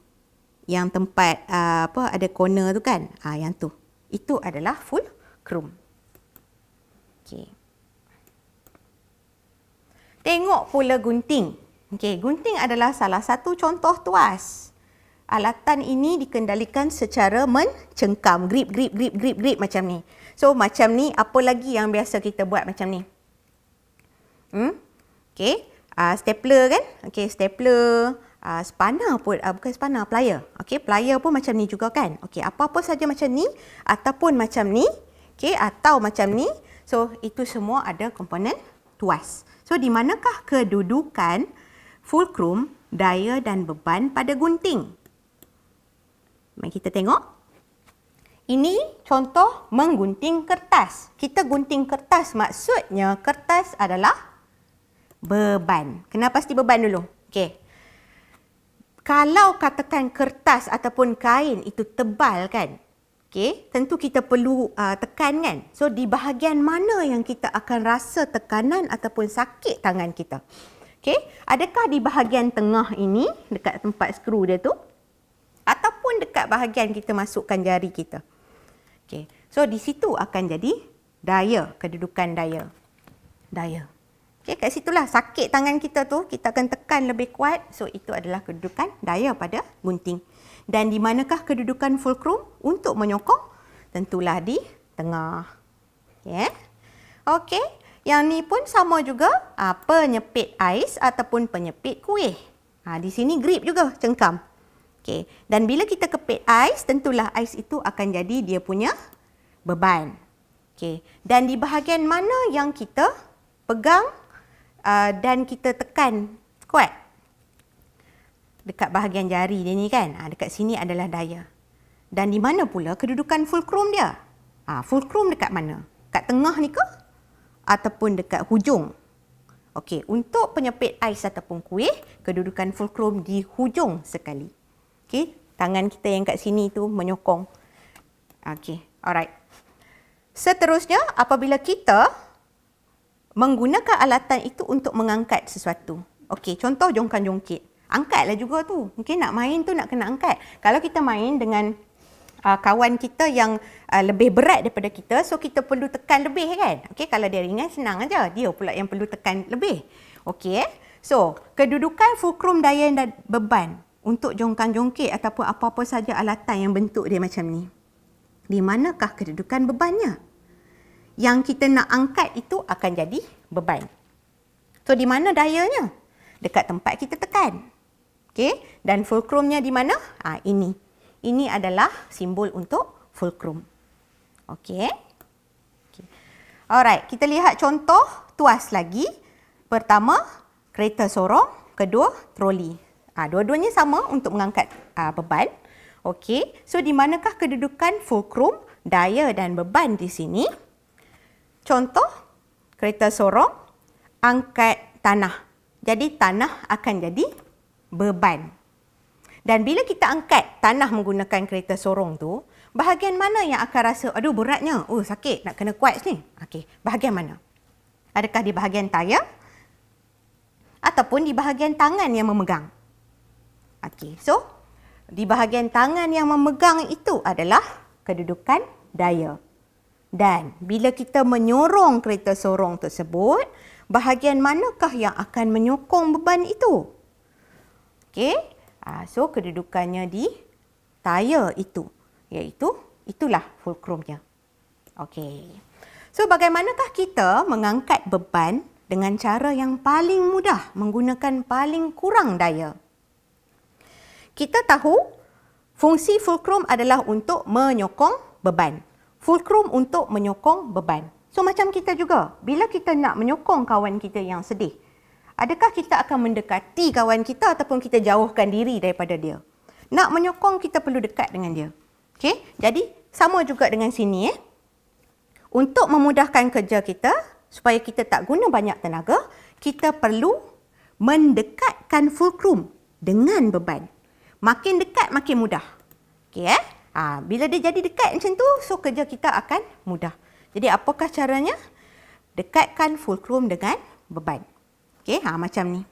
yang tempat ada corner tu kan. Yang tu. Itu adalah fulcrum. Okey. Tengok pula gunting. Okey, gunting adalah salah satu contoh tuas. Alatan ini dikendalikan secara mencengkam. Grip macam ni. So, macam ni, apa lagi yang biasa kita buat macam ni? Okey, stapler kan? Okey, stapler, spanner pun, bukan spanner, plier. Okey, plier pun macam ni juga kan? Okey, apa-apa saja macam ni, ataupun macam ni, okey, atau macam ni. So, itu semua ada komponen tuas. So, di manakah kedudukan fulcrum, daya dan beban pada gunting? Mari kita tengok. Ini contoh menggunting kertas. Kita gunting kertas, maksudnya kertas adalah beban. Kena pasti beban dulu. Okey. Kalau katakan kertas ataupun kain itu tebal kan? Okey, tentu kita perlu tekan kan? So, di bahagian mana yang kita akan rasa tekanan ataupun sakit tangan kita? Okey, adakah di bahagian tengah ini, dekat tempat skru dia tu? Ataupun dekat bahagian kita masukkan jari kita? Okey, so di situ akan jadi daya, kedudukan daya. Daya. Okey, kat situlah sakit tangan kita tu, kita akan tekan lebih kuat. So, itu adalah kedudukan daya pada gunting. Dan di manakah kedudukan fulcrum untuk menyokong? Tentulah di tengah. Okay. Okey, yang ni pun sama juga, penyepit ais ataupun penyepit kuih. Di sini grip juga, cengkam. Okey, dan bila kita kepit ais, tentulah ais itu akan jadi dia punya beban. Okey, dan di bahagian mana yang kita pegang dan kita tekan kuat? Dekat bahagian jari dia ni kan. Dekat sini adalah daya. Dan di mana pula kedudukan fulcrum dia? Fulcrum dekat mana? Kat tengah ni ke? Ataupun dekat hujung? Okey, untuk penyepit ais ataupun kuih, kedudukan fulcrum di hujung sekali. Okey, tangan kita yang kat sini tu menyokong. Okey, alright. Seterusnya, apabila kita menggunakan alatan itu untuk mengangkat sesuatu. Okey, contoh jongkan-jongkit. Angkatlah juga tu. Mungkin nak main tu nak kena angkat. Kalau kita main dengan kawan kita yang lebih berat daripada kita, so kita perlu tekan lebih kan? Okey, kalau dia ringan senang aja. Dia pula yang perlu tekan lebih. Okey. So, kedudukan fulcrum, daya dan beban untuk jongkan-jongkit ataupun apa-apa saja alatan yang bentuk dia macam ni. Di manakah kedudukan bebannya? Yang kita nak angkat itu akan jadi beban. So, di mana dayanya? Dekat tempat kita tekan. Okey, dan fulcrumnya di mana? Ini. Ini adalah simbol untuk fulcrum. Okey. Okay. Alright, kita lihat contoh tuas lagi. Pertama, kereta sorong. Kedua, troli. Dua-duanya sama untuk mengangkat beban. Okey, so di manakah kedudukan fulcrum, daya dan beban di sini? Contoh, kereta sorong, angkat tanah. Jadi, tanah akan jadi beban. Dan bila kita angkat tanah menggunakan kereta sorong tu, bahagian mana yang akan rasa, aduh beratnya, sakit, nak kena kuat ni. Okey, bahagian mana? Adakah di bahagian tayar? Ataupun di bahagian tangan yang memegang? Okey, so di bahagian tangan yang memegang itu adalah kedudukan daya. Dan bila kita menyorong kereta sorong tersebut, bahagian manakah yang akan menyokong beban itu? Okey, so kedudukannya di tayar itu, iaitu itulah fulcrumnya. Okey, so bagaimanakah kita mengangkat beban dengan cara yang paling mudah menggunakan paling kurang daya? Kita tahu fungsi fulcrum adalah untuk menyokong beban. Fulcrum untuk menyokong beban. So macam kita juga, bila kita nak menyokong kawan kita yang sedih, adakah kita akan mendekati kawan kita ataupun kita jauhkan diri daripada dia? Nak menyokong, kita perlu dekat dengan dia. Okey, jadi sama juga dengan sini. Untuk memudahkan kerja kita, supaya kita tak guna banyak tenaga, kita perlu mendekatkan fulcrum dengan beban. Makin dekat, makin mudah. Okey, bila dia jadi dekat macam tu, so kerja kita akan mudah. Jadi apakah caranya? Dekatkan fulcrum dengan beban. Okey, macam ni.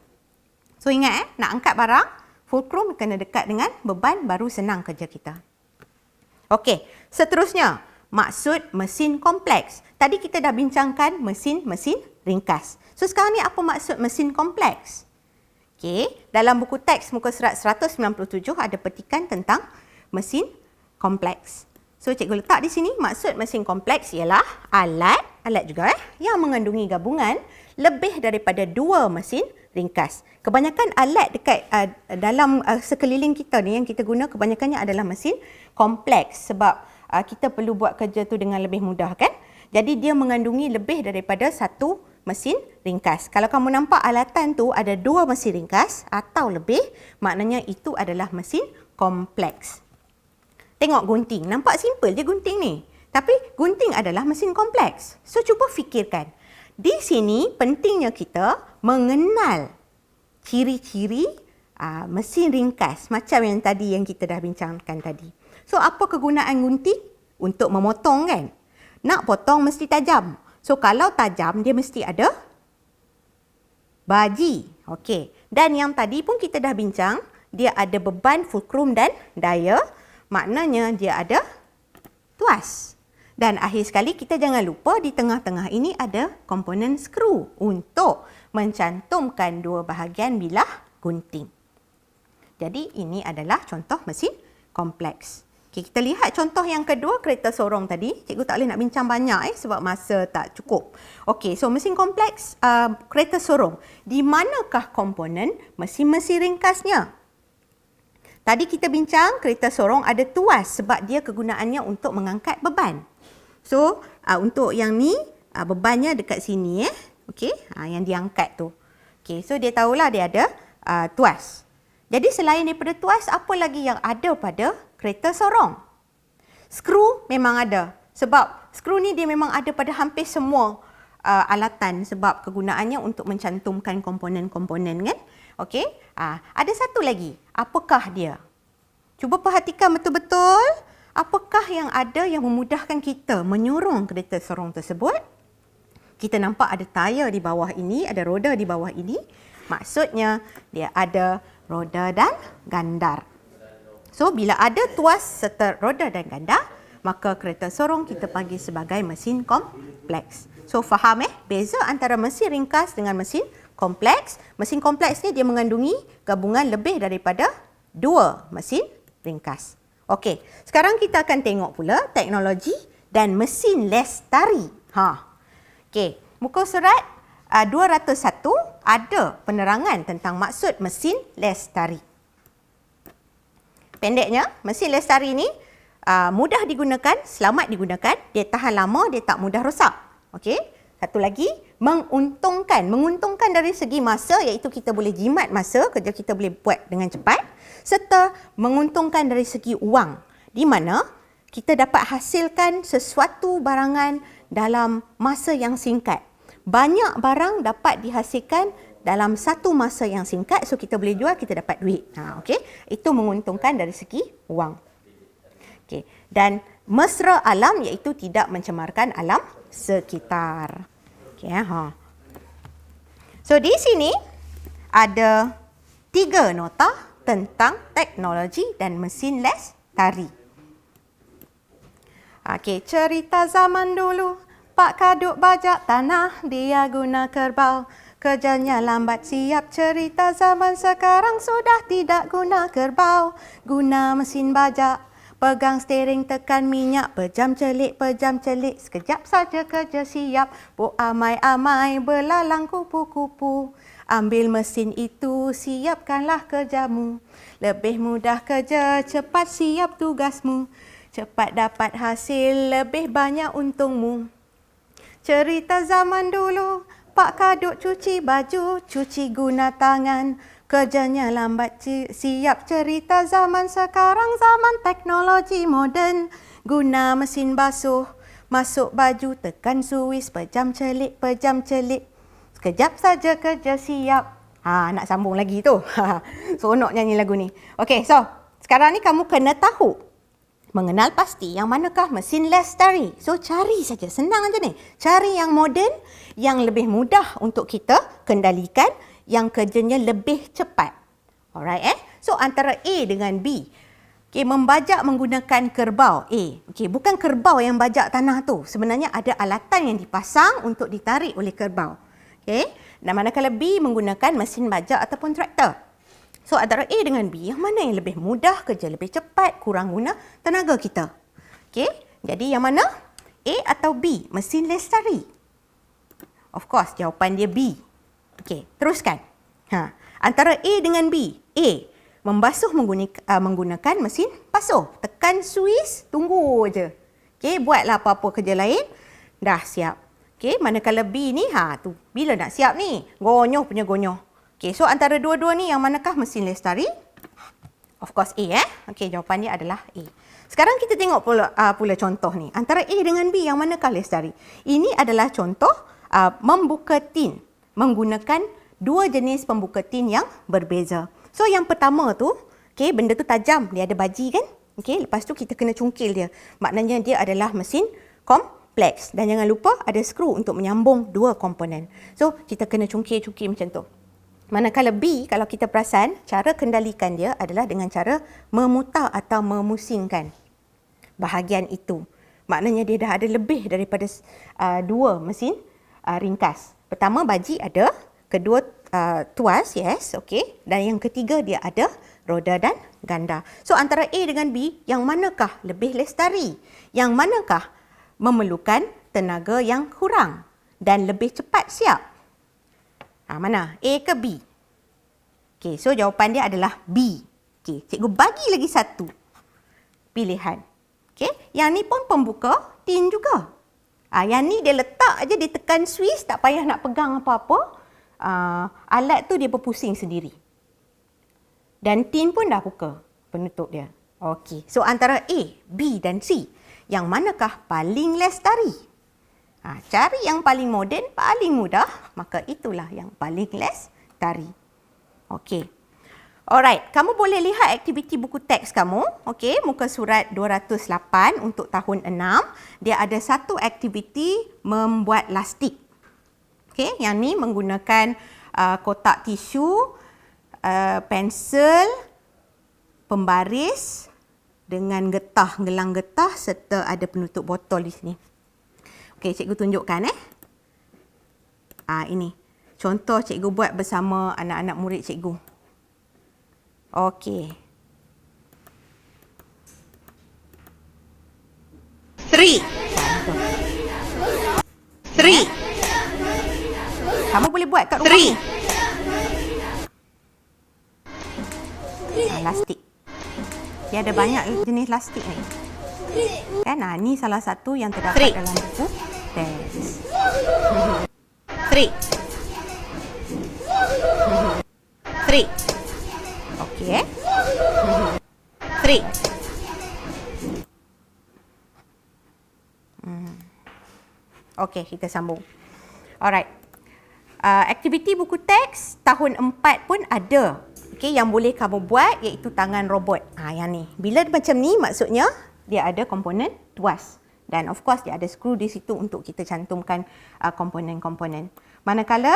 So ingat nak angkat barang, fulcrum kena dekat dengan beban, baru senang kerja kita. Okey, seterusnya, maksud mesin kompleks. Tadi kita dah bincangkan mesin ringkas. So sekarang ni apa maksud mesin kompleks? Okey, dalam buku teks muka surat 197 ada petikan tentang mesin kompleks. So cikgu letak di sini, maksud mesin kompleks ialah alat juga yang mengandungi gabungan lebih daripada 2 mesin ringkas. Kebanyakan alat dekat dalam sekeliling kita ni yang kita guna kebanyakannya adalah mesin kompleks sebab kita perlu buat kerja tu dengan lebih mudah kan. Jadi dia mengandungi lebih daripada 1 mesin ringkas. Kalau kamu nampak alatan tu ada 2 mesin ringkas atau lebih, maknanya itu adalah mesin kompleks. Tengok gunting, nampak simple je gunting ni. Tapi gunting adalah mesin kompleks. So cuba fikirkan. Di sini pentingnya kita mengenal ciri-ciri mesin ringkas macam yang tadi yang kita dah bincangkan tadi. So apa kegunaan gunting? Untuk memotong kan? Nak potong mesti tajam. So kalau tajam dia mesti ada baji. Okey. Dan yang tadi pun kita dah bincang, dia ada beban, fulcrum dan daya. Maknanya dia ada tuas. Dan akhir sekali kita jangan lupa di tengah-tengah ini ada komponen skru untuk mencantumkan 2 bahagian bilah gunting. Jadi ini adalah contoh mesin kompleks. Okay, kita lihat contoh yang kedua, kereta sorong tadi. Cikgu tak boleh nak bincang banyak sebab masa tak cukup. Okey, so mesin kompleks kereta sorong. Di manakah komponen mesin-mesin ringkasnya? Tadi kita bincang kereta sorong ada tuas sebab dia kegunaannya untuk mengangkat beban. So, untuk yang ni bebannya dekat sini Okey, yang diangkat tu. Okey, so dia tahulah dia ada tuas. Jadi selain daripada tuas, apa lagi yang ada pada kereta sorong? Skru memang ada. Sebab skru ni dia memang ada pada hampir semua alatan sebab kegunaannya untuk mencantumkan komponen-komponen kan. Okey, ada satu lagi. Apakah dia? Cuba perhatikan betul-betul. Apakah yang ada yang memudahkan kita menyurung kereta sorong tersebut? Kita nampak ada tayar di bawah ini, ada roda di bawah ini. Maksudnya dia ada roda dan gandar. So bila ada tuas serta roda dan gandar, maka kereta sorong kita panggil sebagai mesin kompleks. So faham beza antara mesin ringkas dengan mesin kompleks. Mesin kompleks ni dia mengandungi gabungan lebih daripada 2 mesin ringkas. Okey, sekarang kita akan tengok pula teknologi dan mesin lestari. Okey, muka surat 201 ada penerangan tentang maksud mesin lestari. Pendeknya, mesin lestari ni mudah digunakan, selamat digunakan, dia tahan lama, dia tak mudah rosak. Okey, satu lagi, menguntungkan. Menguntungkan dari segi masa, iaitu kita boleh jimat masa, kerja kita boleh buat dengan cepat. Serta menguntungkan dari segi wang, di mana kita dapat hasilkan sesuatu barangan dalam masa yang singkat. Banyak barang dapat dihasilkan dalam satu masa yang singkat, so kita boleh jual, kita dapat duit. Okey, itu menguntungkan dari segi wang. Okey, dan mesra alam iaitu tidak mencemarkan alam sekitar. Okey, So di sini ada 3 nota tentang teknologi dan mesin lestari. Okey, cerita zaman dulu, Pak Kaduk bajak tanah, dia guna kerbau. Kerjanya lambat siap, cerita zaman sekarang sudah tidak guna kerbau. Guna mesin bajak, pegang steering tekan minyak, pejam celik, sekejap saja kerja siap. Bu amai-amai belalang kupu-kupu. Ambil mesin itu, siapkanlah kerjamu. Lebih mudah kerja, cepat siap tugasmu. Cepat dapat hasil, lebih banyak untungmu. Cerita zaman dulu, Pak Kaduk cuci baju, cuci guna tangan. Kerjanya lambat siap, cerita zaman sekarang, zaman teknologi moden. Guna mesin basuh, masuk baju, tekan suis, pejam celik. Sekejap saja kerja siap. Nak sambung lagi tu. Seronok nyanyi lagu ni. Okey, so sekarang ni kamu kena tahu, mengenal pasti yang manakah mesin lestari. So cari saja, senang aja ni. Cari yang moden, yang lebih mudah untuk kita kendalikan, yang kerjanya lebih cepat. Alright So antara A dengan B. Okey, membajak menggunakan kerbau A. Okey, bukan kerbau yang bajak tanah tu. Sebenarnya ada alatan yang dipasang untuk ditarik oleh kerbau. Okey, dan manakala B menggunakan mesin bajak ataupun traktor. So antara A dengan B, yang mana yang lebih mudah kerja, lebih cepat, kurang guna tenaga kita? Okey, jadi yang mana? A atau B? Mesin lestari. Of course, jawapan dia B. Okey, teruskan. Antara A dengan B. A, membasuh menggunakan mesin basuh. Tekan suis, tunggu je. Okey, buatlah apa-apa kerja lain. Dah siap. Okey, manakala B ni, tu bila nak siap ni? Gonyoh punya gonyoh. Okey, so antara dua-dua ni yang manakah mesin lestari? Of course A, Okey, jawapan dia adalah A. Sekarang kita tengok pula contoh ni. Antara A dengan B, yang manakah lestari? Ini adalah contoh membuka tin menggunakan dua jenis pembuka tin yang berbeza. So yang pertama tu, okey, benda tu tajam, dia ada baji kan? Okey, lepas tu kita kena cungkil dia. Maknanya dia adalah mesin kompleks. Dan jangan lupa ada skru untuk menyambung dua komponen. So kita kena cungkil-cungkil macam tu. Manakala B, kalau kita perasan, cara kendalikan dia adalah dengan cara memutar atau memusingkan bahagian itu. Maknanya dia dah ada lebih daripada dua mesin ringkas. Pertama, baji ada. Kedua, tuas, yes, okey. Dan yang ketiga, dia ada roda dan ganda. So antara A dengan B, yang manakah lebih lestari? Yang manakah memerlukan tenaga yang kurang dan lebih cepat siap? Mana? A ke B? Okey, so jawapan dia adalah B. Okey, cikgu bagi lagi satu pilihan. Okey, yang ni pun pembuka tin juga. Yang ni dia letak aja, dia tekan suis, tak payah nak pegang apa-apa. Alat tu dia berpusing sendiri. Dan tin pun dah buka penutup dia. Okey, so antara A, B dan C, yang manakah paling lestari? Cari yang paling moden, paling mudah, maka itulah yang paling lestari. Okey. Alright, kamu boleh lihat aktiviti buku teks kamu. Okey, muka surat 208 untuk tahun 6. Dia ada satu aktiviti membuat lastik. Okey, yang ni menggunakan kotak tisu, pensel, pembaris dengan getah, gelang getah serta ada penutup botol di sini. Okey, cikgu tunjukkan ini. Contoh cikgu buat bersama anak-anak murid cikgu. Okey. 3. Kamu boleh buat kat rumah ni. Lastik. Dia ada banyak jenis lastik ni. Kan? Ni salah satu yang terdapat dalam buku teks. 3. Okey. 3. Okey, kita sambung. Alright. Aktiviti buku teks tahun 4 pun ada. Okey, yang boleh kamu buat iaitu tangan robot. Yang ni. Bila macam ni maksudnya dia ada komponen tuas. Dan of course dia ada skru di situ untuk kita cantumkan komponen-komponen. Manakala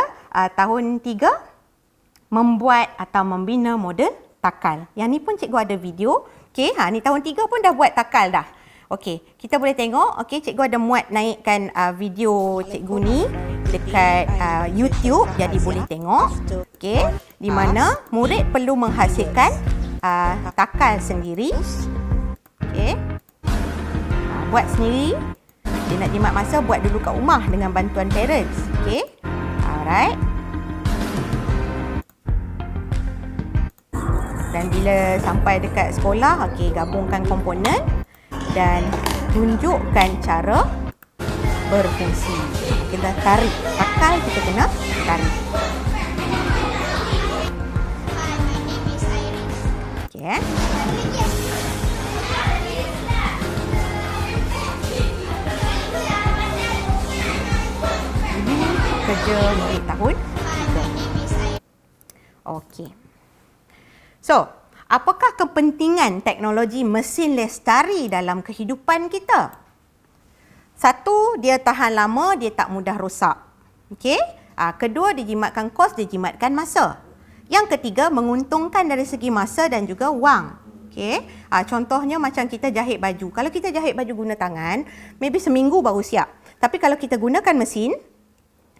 tahun 3 membuat atau membina model takal. Yang ni pun cikgu ada video. Okey, ni tahun 3 pun dah buat takal dah. Okey, kita boleh tengok. Okey, cikgu ada muat naikkan video cikgu ni dekat YouTube, jadi boleh tengok. Okey, di mana murid perlu menghasilkan takal sendiri. Okey. Buat sendiri. Dia nak jimat masa, buat dulu kat rumah dengan bantuan parents. Okey. Alright. Dan bila sampai dekat sekolah, okey, gabungkan komponen dan tunjukkan cara berfungsi. Kita tarik. Takal kita kena tarik. Okey. Kerja murid tahun 3. Okey. So, apakah kepentingan teknologi mesin lestari dalam kehidupan kita? Satu, dia tahan lama, dia tak mudah rosak. Okey. Kedua, dia jimatkan kos, dia jimatkan masa. Yang ketiga, menguntungkan dari segi masa dan juga wang. Okey. Contohnya macam kita jahit baju. Kalau kita jahit baju guna tangan, maybe seminggu baru siap. Tapi kalau kita gunakan mesin,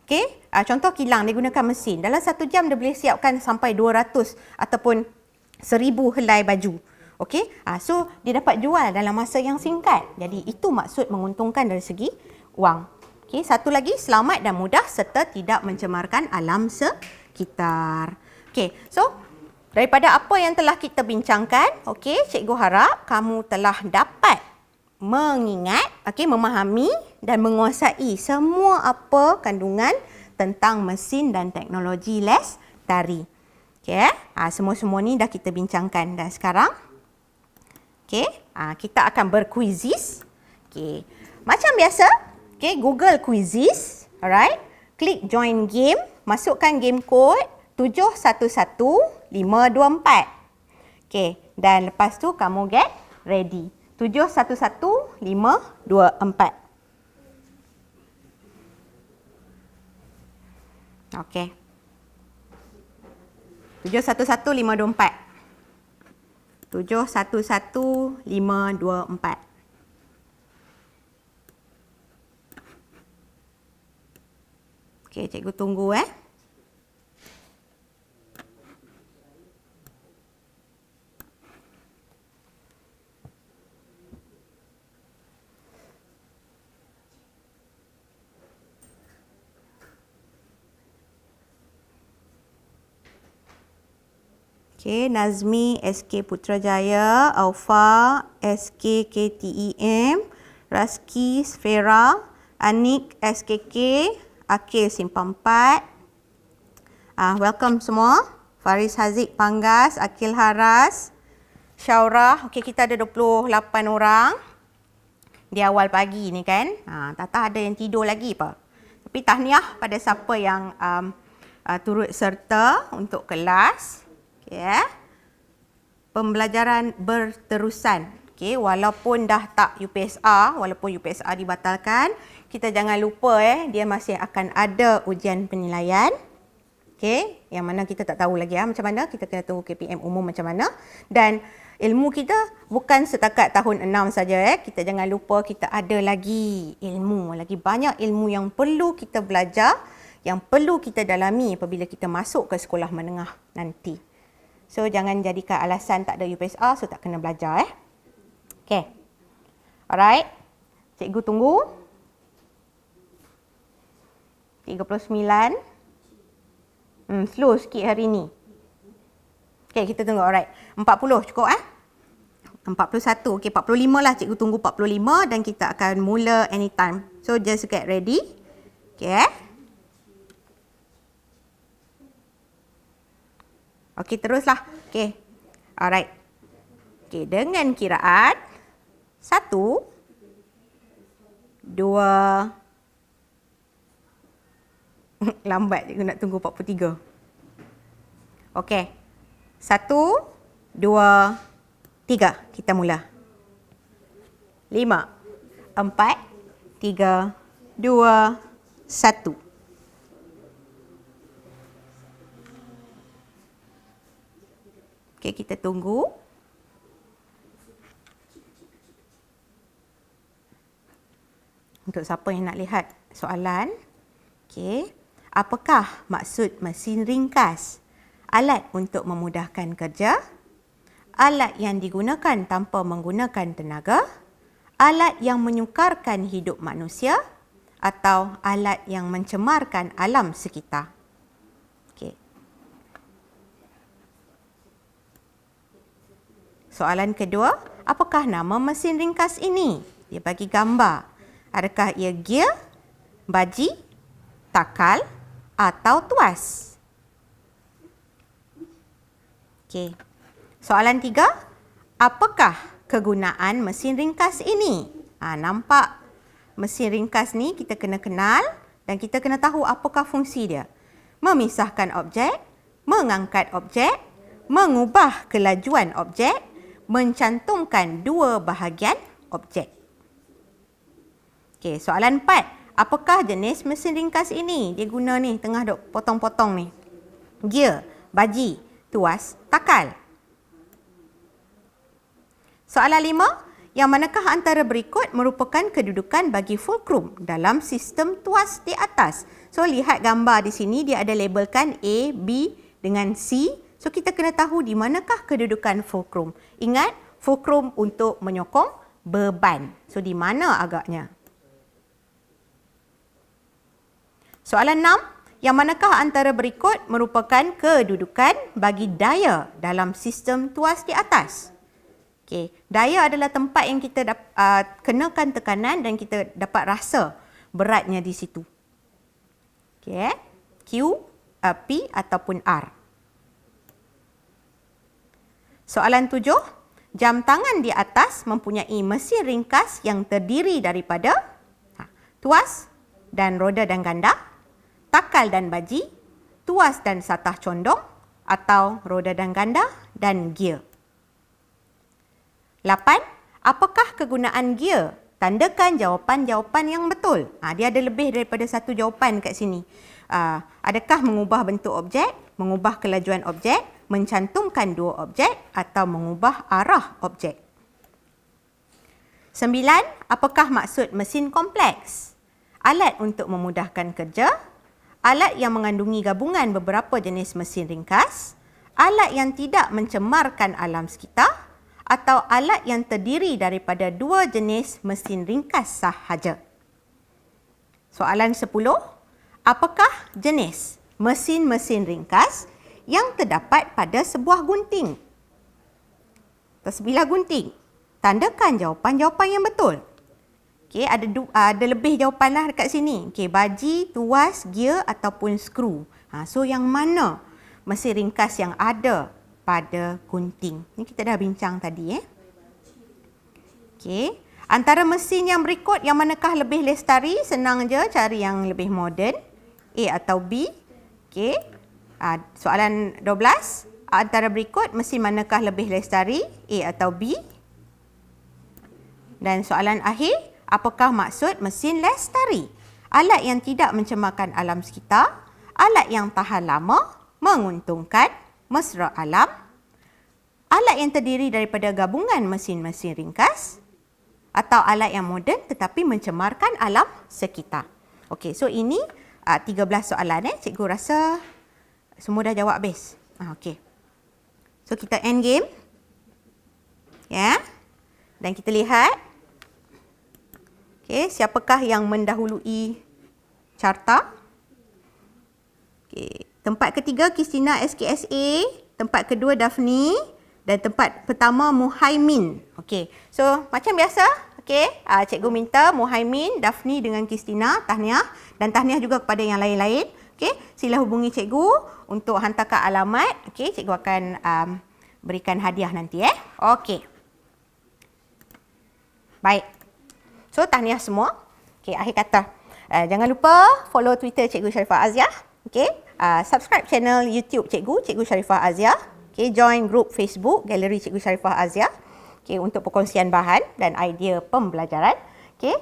okey, contoh kilang dia gunakan mesin. Dalam 1 jam dia boleh siapkan sampai 200 ataupun 1000 helai baju. Okey. So dia dapat jual dalam masa yang singkat. Jadi itu maksud menguntungkan dari segi wang. Okey, satu lagi, selamat dan mudah serta tidak mencemarkan alam sekitar. Okey, so daripada apa yang telah kita bincangkan, okey, cikgu harap kamu telah dapat mengingat, okey, memahami dan menguasai semua apa kandungan tentang mesin dan teknologi lestari. Okey, semua-semua ni dah kita bincangkan. Dan sekarang, okey, kita akan berkuizis. Okey, macam biasa, okey, Google Quizzes, alright. Klik join game, masukkan game code 711524. Okey, dan lepas tu kamu get ready. 711524. Okey. 711524. 711524. Okey, cikgu tunggu Okey, Nazmi SK Putrajaya, Aufa SK KTEM, Raski Sfera, Anik SKK, Akil Simpang 4. Welcome semua. Faris Haziq Panggas, Akil Haras, Syaurah. Okey, kita ada 28 orang di awal pagi ni kan. Tak ada yang tidur lagi apa. Tapi tahniah pada siapa yang turut serta untuk kelas. Okay. Pembelajaran berterusan. Okay. Walaupun dah tak UPSR, walaupun UPSR dibatalkan, kita jangan lupa dia masih akan ada ujian penilaian. Okay. Yang mana kita tak tahu lagi macam mana. Kita kena tunggu KPM umum macam mana. Dan ilmu kita bukan setakat tahun 6 saja. Kita jangan lupa kita ada lagi ilmu. Lagi banyak ilmu yang perlu kita belajar, yang perlu kita dalami apabila kita masuk ke sekolah menengah nanti. So, jangan jadikan alasan tak ada UPSR, so tak kena belajar. Okay. Alright. Cikgu tunggu. 39. Slow sikit hari ni. Okay, kita tunggu. Alright. 40 cukup 41. Okay, 45 lah. Cikgu tunggu 45 dan kita akan mula anytime. So, just get ready. Okay. Okey, teruslah. Okey. Alright. Okey, dengan kiraan 1, 2 lambat cikgu nak tunggu 43. Okey. 1, 2, 3. Kita mula. 5, 4, 3, 2, 1. Okey, kita tunggu. Untuk siapa yang nak lihat soalan. Okey. Apakah maksud mesin ringkas? Alat untuk memudahkan kerja. Alat yang digunakan tanpa menggunakan tenaga. Alat yang menyukarkan hidup manusia. Atau alat yang mencemarkan alam sekitar. Soalan kedua, apakah nama mesin ringkas ini? Dia bagi gambar. Adakah ia gear, baji, takal atau tuas? Okey. Soalan tiga, apakah kegunaan mesin ringkas ini? Nampak mesin ringkas ni kita kena kenal dan kita kena tahu apakah fungsi dia. Memisahkan objek, mengangkat objek, mengubah kelajuan objek, mencantumkan dua bahagian objek. Okey, soalan 4. Apakah jenis mesin ringkas ini? Dia guna ni, tengah duk potong-potong ni. Gear, baji, tuas, takal. Soalan 5, yang manakah antara berikut merupakan kedudukan bagi fulcrum dalam sistem tuas di atas? So, lihat gambar di sini, dia ada labelkan A, B dengan C. So, kita kena tahu di manakah kedudukan fulcrum. Ingat, fulcrum untuk menyokong beban. So, di mana agaknya? Soalan 6, yang manakah antara berikut merupakan kedudukan bagi daya dalam sistem tuas di atas? Okey, daya adalah tempat yang kita kenakan tekanan dan kita dapat rasa beratnya di situ. Okey, Q, P ataupun R. Soalan 7, jam tangan di atas mempunyai mesin ringkas yang terdiri daripada tuas dan roda dan ganda, takal dan baji, tuas dan satah condong atau roda dan ganda dan gear. 8. Apakah kegunaan gear? Tandakan jawapan-jawapan yang betul. Dia ada lebih daripada satu jawapan kat sini. Adakah mengubah bentuk objek, mengubah kelajuan objek, mencantumkan dua objek atau mengubah arah objek? 9. Apakah maksud mesin kompleks? Alat untuk memudahkan kerja, alat yang mengandungi gabungan beberapa jenis mesin ringkas, alat yang tidak mencemarkan alam sekitar, atau alat yang terdiri daripada dua jenis mesin ringkas sahaja. Soalan 10. Apakah jenis mesin-mesin ringkas yang terdapat pada sebuah gunting? Tersebilah gunting. Tandakan jawapan-jawapan yang betul. Okey, ada lebih jawapan lah dekat sini. Okey, baji, tuas, gear ataupun skru. So yang mana mesin ringkas yang ada pada gunting? Ini kita dah bincang tadi. Okey, antara mesin yang berikut, yang manakah lebih lestari? Senang je cari yang lebih moden. A atau B. Okey, soalan 12. Antara berikut, mesin manakah lebih lestari? A atau B? Dan soalan akhir, apakah maksud mesin lestari? Alat yang tidak mencemarkan alam sekitar, alat yang tahan lama, menguntungkan, mesra alam, alat yang terdiri daripada gabungan mesin-mesin ringkas, atau alat yang moden tetapi mencemarkan alam sekitar. Okey, so ini 13 soalan. Cikgu rasa semua dah jawab habis. Okey. So kita end game. Ya. Dan kita lihat. Okey, siapakah yang mendahului carta? Okey, tempat ketiga Christina SKSA, tempat kedua Daphne dan tempat pertama Muhaimin. Okey. So macam biasa, okey, cikgu minta Muhaimin, Daphne dengan Christina tahniah dan tahniah juga kepada yang lain-lain. Okey, sila hubungi cikgu untuk hantarkan alamat. Okey, cikgu akan berikan hadiah nanti Okey. Baik. So tahniah semua. Okey, akhir kata. Jangan lupa follow Twitter Cikgu Sharifah Aziah. Okey, subscribe channel YouTube Cikgu, Cikgu Sharifah Aziah. Okey, join group Facebook Galeri Cikgu Sharifah Aziah. Okey, untuk perkongsian bahan dan idea pembelajaran. Okey,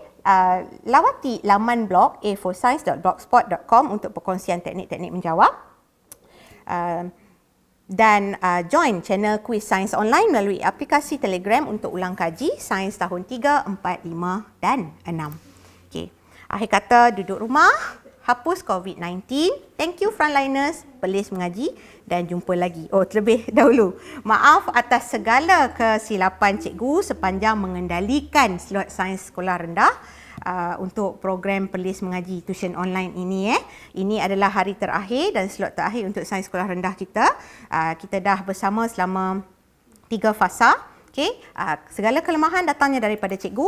lawati laman blog a4science.blogspot.com untuk perkongsian teknik-teknik menjawab. Dan join channel Quiz Sains Online melalui aplikasi Telegram untuk ulang kaji Sains tahun 3, 4, 5 dan 6. Okey, akhir kata duduk rumah, hapus COVID-19. Thank you frontliners, Perlis Mengaji dan jumpa lagi. Terlebih dahulu, maaf atas segala kesilapan cikgu sepanjang mengendalikan slot sains sekolah rendah untuk program Perlis Mengaji tuition online ini. Ini adalah hari terakhir dan slot terakhir untuk sains sekolah rendah kita. Kita dah bersama selama 3 fasa. Okay. Segala kelemahan datangnya daripada cikgu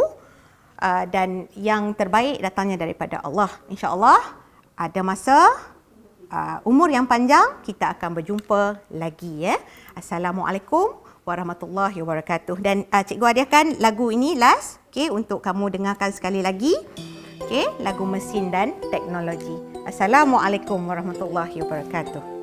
dan yang terbaik datangnya daripada Allah. InsyaAllah ada masa umur yang panjang kita akan berjumpa lagi. Assalamualaikum warahmatullahi wabarakatuh. Dan cikgu hadiahkan lagu ini last, okay, untuk kamu dengarkan sekali lagi. Okay, lagu Mesin dan Teknologi. Assalamualaikum warahmatullahi wabarakatuh.